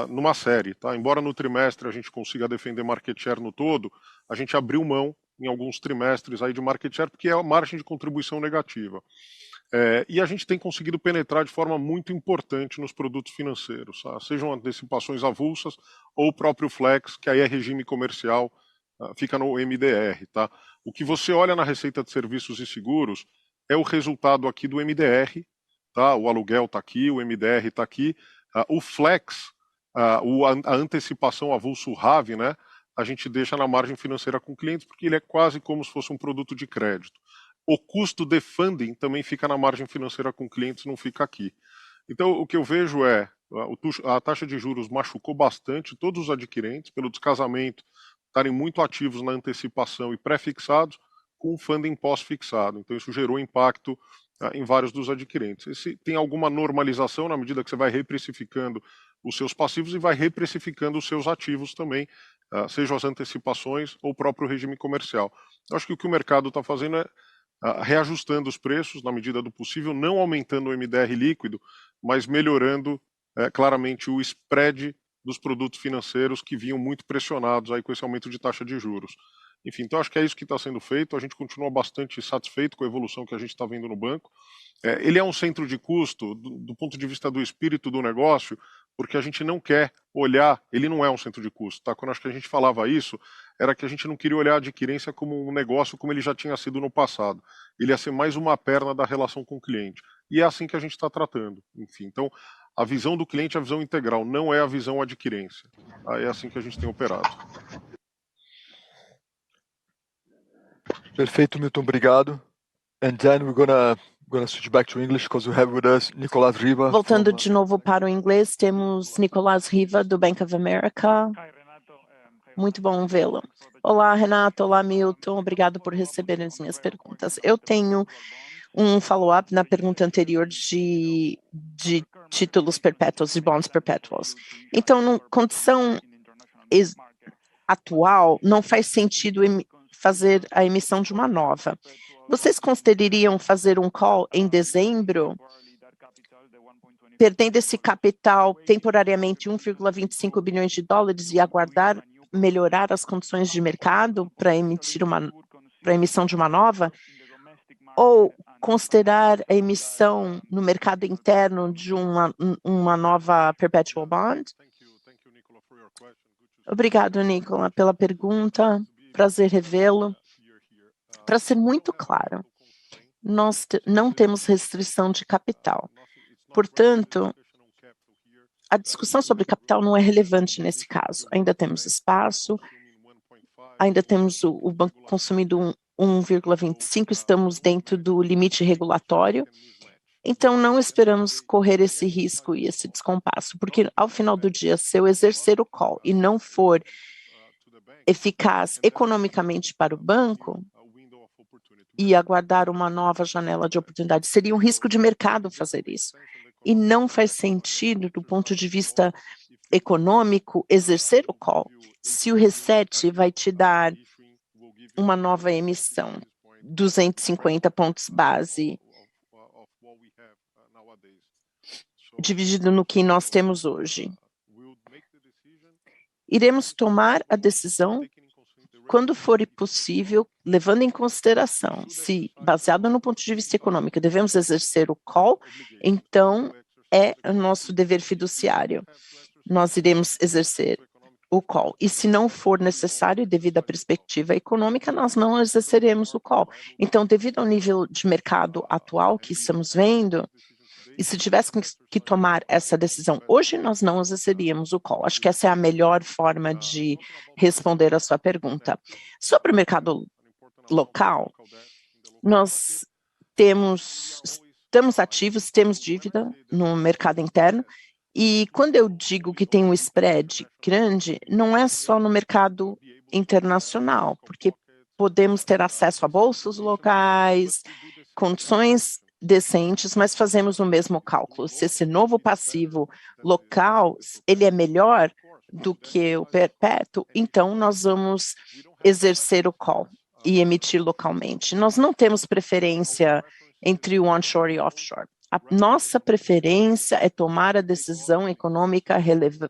numa série, tá? Embora no trimestre a gente consiga defender market share no todo, a gente abriu mão em alguns trimestres aí de market share porque é a margem de contribuição negativa. E a gente tem conseguido penetrar de forma muito importante nos produtos financeiros, tá? Sejam antecipações avulsas ou o próprio Flex, que aí é regime comercial, fica no MDR. Tá? O que você olha na receita de serviços e seguros é o resultado aqui do MDR, tá? O aluguel está aqui, o MDR está aqui, o Flex, a antecipação avulso RAV, né? A gente deixa na margem financeira com clientes porque ele é quase como se fosse um produto de crédito. O custo de funding também fica na margem financeira com clientes, não fica aqui. Então, o que eu vejo é a taxa de juros machucou bastante todos os adquirentes, pelo descasamento, estarem muito ativos na antecipação e pré-fixados, com o funding pós-fixado. Então, isso gerou impacto em vários dos adquirentes. Tem alguma normalização na medida que você vai reprecificando os seus passivos e vai reprecificando os seus ativos também, sejam as antecipações ou o próprio regime comercial. Eu acho que o que o mercado está fazendo é reajustando os preços na medida do possível, não aumentando o MDR líquido, mas melhorando claramente o spread dos produtos financeiros que vinham muito pressionados aí com esse aumento de taxa de juros. Enfim, então acho que é isso que está sendo feito, a gente continua bastante satisfeito com a evolução que a gente está vendo no banco. Ele é um centro de custo do ponto de vista do espírito do negócio, porque a gente não quer olhar, ele não é um centro de custo, tá? Quando acho que a gente falava isso, era que a gente não queria olhar a adquirência como um negócio como ele já tinha sido no passado. Ele ia ser mais uma perna da relação com o cliente. E é assim que a gente está tratando. Enfim, então a visão do cliente é a visão integral, não é a visão adquirência. É assim que a gente tem operado. Perfeito, Milton, obrigado. And then we're gonna switch back to English because we have with us Nicolás Riva. Voltando de novo para o inglês, temos Nicolás Riva do Bank of America. Muito bom vê-lo. Olá, Renato. Olá, Milton. Obrigado por receber as minhas perguntas. Eu tenho um follow-up na pergunta anterior de títulos perpétuos, de bonds perpetuals. Então, na condição atual, não faz sentido fazer a emissão de uma nova. Vocês considerariam fazer um call em dezembro, perdendo esse capital temporariamente 1,25 bilhões de dólares e aguardar melhorar as condições de mercado para a emissão de uma nova? Ou considerar a emissão no mercado interno de uma nova perpetual bond? Obrigado, Nicola, pela pergunta. Prazer revê-lo. Para ser muito claro, nós não temos restrição de capital. Portanto, a discussão sobre capital não é relevante nesse caso. Ainda temos espaço, ainda temos o banco consumindo 1,25, estamos dentro do limite regulatório. Então, não esperamos correr esse risco e esse descompasso, porque ao final do dia, se eu exercer o call e não for eficaz economicamente para o banco e aguardar uma nova janela de oportunidade, seria um risco de mercado fazer isso. E não faz sentido do ponto de vista econômico exercer o call se o reset vai te dar uma nova emissão, 250 pontos base, dividido no que nós temos hoje. Iremos tomar a decisão quando for possível, levando em consideração se, baseado no ponto de vista econômico, devemos exercer o call, então é o nosso dever fiduciário. Nós iremos exercer o call. E se não for necessário, devido à perspectiva econômica, nós não exerceremos o call. Então, devido ao nível de mercado atual que estamos vendo, e se tivéssemos que tomar essa decisão hoje, nós não exerceríamos o call. Acho que essa é a melhor forma de responder a sua pergunta. Sobre o mercado local, nós estamos ativos, temos dívida no mercado interno, e quando eu digo que tem um spread grande, não é só no mercado internacional, porque podemos ter acesso a bolsas locais, condições decentes, mas fazemos o mesmo cálculo. Se esse novo passivo local, ele é melhor do que o perpétuo, então nós vamos exercer o call e emitir localmente. Nós não temos preferência entre o onshore e offshore. A nossa preferência é tomar a decisão econômica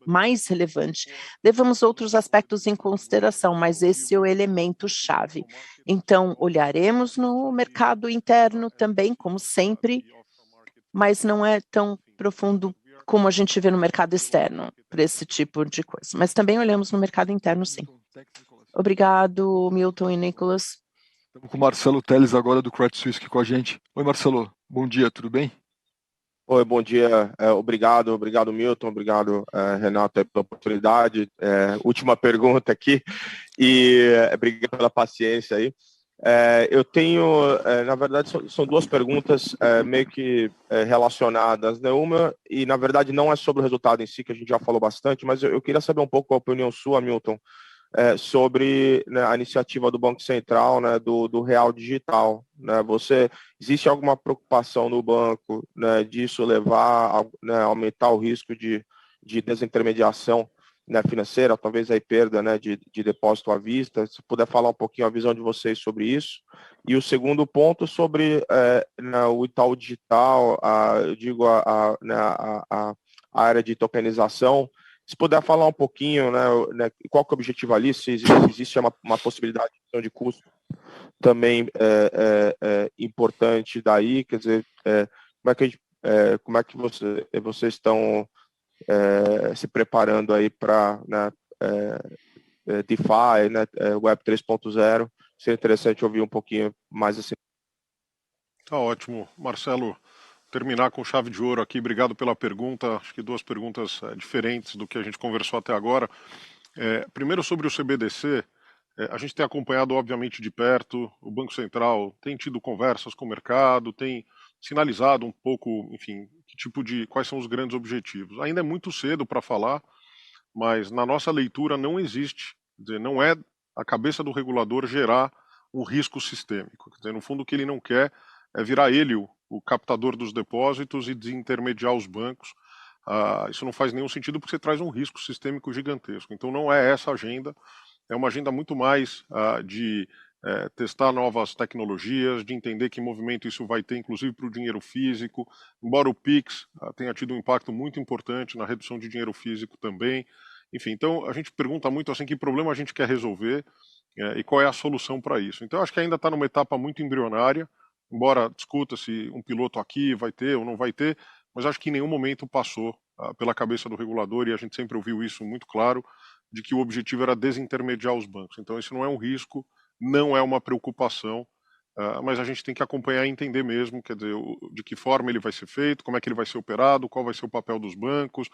mais relevante. Levamos outros aspectos em consideração, mas esse é o elemento-chave. Então, olharemos no mercado interno também, como sempre, mas não é tão profundo como a gente vê no mercado externo, para esse tipo de coisa. Mas também olhamos no mercado interno, sim. Obrigado, Milton e Nicolas. Estamos com o Marcelo Teles agora do Credit Suisse aqui com a gente. Oi, Marcelo. Bom dia, tudo bem? Oi, bom dia. Obrigado, Milton, obrigado, Renato, pela oportunidade. Última pergunta aqui e obrigado pela paciência aí. Eu tenho, na verdade, são duas perguntas meio que relacionadas, né? Uma, e na verdade não é sobre o resultado em si, que a gente já falou bastante, mas eu queria saber um pouco a opinião sua, Milton, sobre, né, a iniciativa do Banco Central, né, do Real Digital, né? Existe alguma preocupação no banco, né, disso levar, né, aumentar o risco de desintermediação, né, financeira, talvez aí perda, né, de depósito à vista? Se puder falar um pouquinho a visão de vocês sobre isso. E o segundo ponto sobre né, o Itaú Digital, eu digo né, a área de tokenização. Se puder falar um pouquinho, né, qual que é o objetivo ali, se existe uma possibilidade de custo também importante daí, quer dizer, como é que vocês estão se preparando aí para, né, DeFi, né, Web 3.0, seria interessante ouvir um pouquinho mais assim. Tá ótimo, Marcelo. Terminar com chave de ouro aqui, obrigado pela pergunta, acho que duas perguntas diferentes do que a gente conversou até agora. Primeiro sobre o CBDC, a gente tem acompanhado obviamente de perto, o Banco Central tem tido conversas com o mercado, tem sinalizado um pouco, enfim, quais são os grandes objetivos. Ainda é muito cedo para falar, mas na nossa leitura não existe, quer dizer, não é a cabeça do regulador gerar um risco sistêmico, quer dizer, no fundo o que ele não quer é virar ele o captador dos depósitos e desintermediar os bancos. Isso não faz nenhum sentido porque você traz um risco sistêmico gigantesco. Então não é essa agenda, é uma agenda muito mais de testar novas tecnologias, de entender que movimento isso vai ter, inclusive para o dinheiro físico, embora o PIX tenha tido um impacto muito importante na redução de dinheiro físico também. Enfim, então a gente pergunta muito assim, que problema a gente quer resolver e qual é a solução para isso. Então acho que ainda está numa etapa muito embrionária, embora discuta se um piloto aqui vai ter ou não vai ter, mas acho que em nenhum momento passou pela cabeça do regulador, e a gente sempre ouviu isso muito claro, de que o objetivo era desintermediar os bancos. Então esse não é um risco, não é uma preocupação, mas a gente tem que acompanhar e entender mesmo, quer dizer, de que forma ele vai ser feito, como é que ele vai ser operado, qual vai ser o papel dos bancos,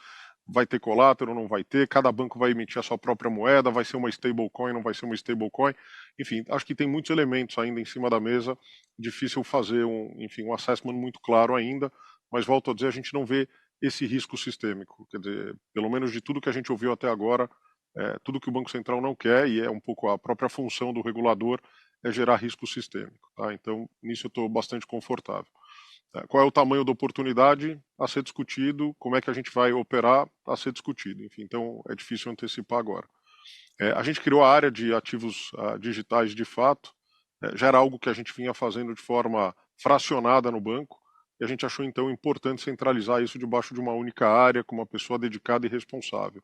vai ter colátero ou não vai ter, cada banco vai emitir a sua própria moeda, vai ser uma stablecoin, não vai ser uma stablecoin, enfim, acho que tem muitos elementos ainda em cima da mesa, difícil fazer um assessment muito claro ainda, mas volto a dizer, a gente não vê esse risco sistêmico, quer dizer, pelo menos de tudo que a gente ouviu até agora, tudo que o Banco Central não quer, e é um pouco a própria função do regulador, é gerar risco sistêmico, tá? Então, nisso eu estou bastante confortável. Qual é o tamanho da oportunidade a ser discutido, como é que a gente vai operar a ser discutido. Enfim, então é difícil antecipar agora. A gente criou a área de ativos digitais de fato, já era algo que a gente vinha fazendo de forma fracionada no banco, e a gente achou então importante centralizar isso debaixo de uma única área, com uma pessoa dedicada e responsável.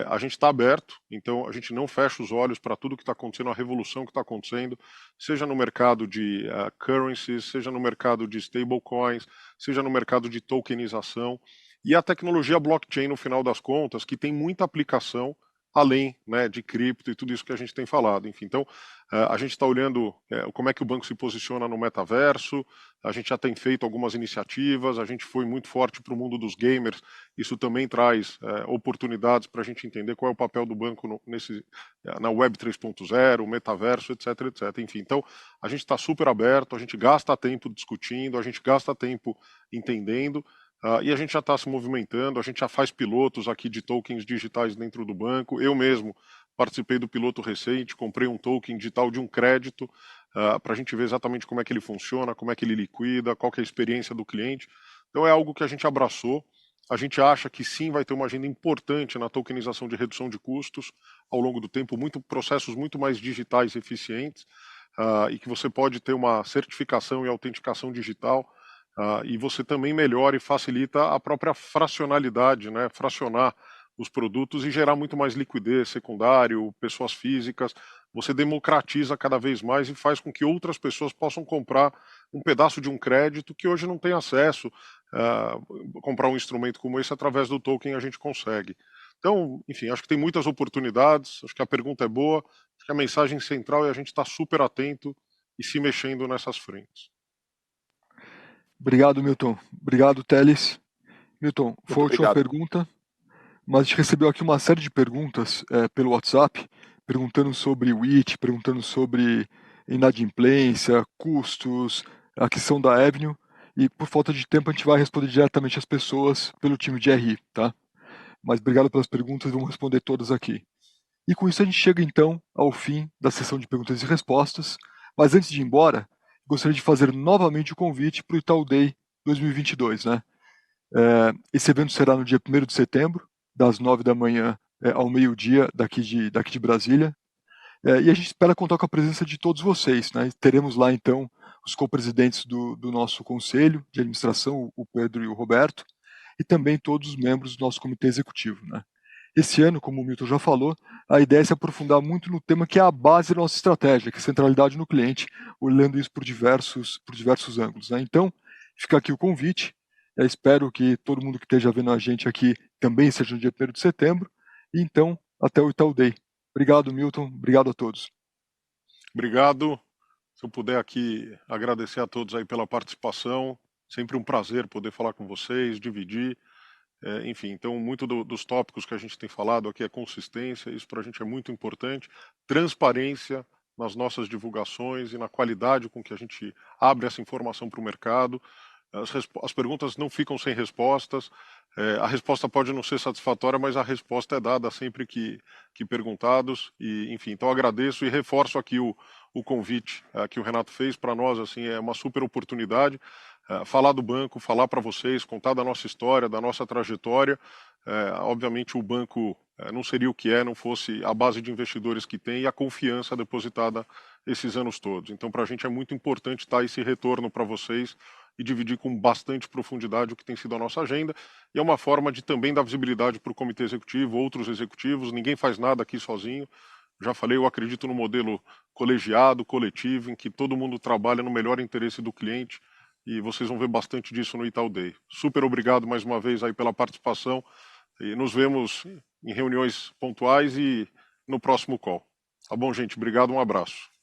A gente está aberto, então a gente não fecha os olhos para tudo que está acontecendo, a revolução que está acontecendo, seja no mercado de currencies, seja no mercado de stablecoins, seja no mercado de tokenização, e a tecnologia blockchain, no final das contas, que tem muita aplicação além, né, de cripto e tudo isso que a gente tem falado. Enfim, então, a gente está olhando como é que o banco se posiciona no metaverso, a gente já tem feito algumas iniciativas, a gente foi muito forte para o mundo dos gamers, isso também traz oportunidades para a gente entender qual é o papel do banco na Web 3.0, metaverso, etc, etc. Enfim, então, a gente está super aberto, a gente gasta tempo discutindo, a gente gasta tempo entendendo, e a gente já está se movimentando, a gente já faz pilotos aqui de tokens digitais dentro do banco. Eu mesmo participei do piloto recente, comprei um token digital de um crédito para a gente ver exatamente como é que ele funciona, como é que ele liquida, qual que é a experiência do cliente. Então é algo que a gente abraçou. A gente acha que sim vai ter uma agenda importante na tokenização de redução de custos ao longo do tempo, processos muito mais digitais e eficientes, e que você pode ter uma certificação e autenticação digital, e você também melhora e facilita a própria fracionalidade, né? Fracionar os produtos e gerar muito mais liquidez, secundário, pessoas físicas. Você democratiza cada vez mais e faz com que outras pessoas possam comprar um pedaço de um crédito que hoje não tem acesso. Comprar um instrumento como esse através do token a gente consegue. Então, enfim, acho que tem muitas oportunidades, acho que a pergunta é boa, acho que a mensagem central é a gente estar super atento e se mexendo nessas frentes. Obrigado, Milton. Obrigado, Teles. Milton, foi a última pergunta, mas a gente recebeu aqui uma série de perguntas pelo WhatsApp, perguntando sobre o IT, perguntando sobre inadimplência, custos, a questão da Avenue, e por falta de tempo a gente vai responder diretamente às pessoas pelo time de RI, tá? Mas obrigado pelas perguntas, vamos responder todas aqui. E com isso a gente chega então ao fim da sessão de perguntas e respostas, mas antes de ir embora, gostaria de fazer novamente o convite para o Itaú Day 2022, né? Esse evento será no dia 1º de setembro, das 9 da manhã ao meio-dia, daqui de Brasília. E a gente espera contar com a presença de todos vocês, né? Teremos lá, então, os co-presidentes do nosso conselho de administração, o Pedro e o Roberto, e também todos os membros do nosso comitê executivo, né? Esse ano, como o Milton já falou, a ideia é se aprofundar muito no tema que é a base da nossa estratégia, que é a centralidade no cliente, olhando isso por diversos ângulos, né? Então, fica aqui o convite. Eu espero que todo mundo que esteja vendo a gente aqui também seja no dia 1º de setembro. E então, até o Itaú Day. Obrigado, Milton. Obrigado a todos. Obrigado. Se eu puder aqui agradecer a todos aí pela participação. Sempre um prazer poder falar com vocês, dividir. Enfim, então, muito dos tópicos que a gente tem falado aqui é consistência. Isso para a gente é muito importante. Transparência nas nossas divulgações e na qualidade com que a gente abre essa informação para o mercado. As perguntas não ficam sem respostas, a resposta pode não ser satisfatória, mas a resposta é dada sempre que perguntados, e enfim, então agradeço e reforço aqui o convite que o Renato fez para nós, assim, é uma super oportunidade, falar do banco, falar para vocês, contar da nossa história, da nossa trajetória. Obviamente o banco não seria o que não fosse a base de investidores que tem e a confiança depositada esses anos todos. Então para a gente é muito importante dar esse retorno para vocês e dividir com bastante profundidade o que tem sido a nossa agenda, e é uma forma de também dar visibilidade para o comitê executivo, outros executivos, ninguém faz nada aqui sozinho. Já falei, eu acredito no modelo colegiado, coletivo, em que todo mundo trabalha no melhor interesse do cliente, e vocês vão ver bastante disso no Itaú Day. Super obrigado mais uma vez aí pela participação, e nos vemos em reuniões pontuais e no próximo call. Tá bom, gente? Obrigado, um abraço.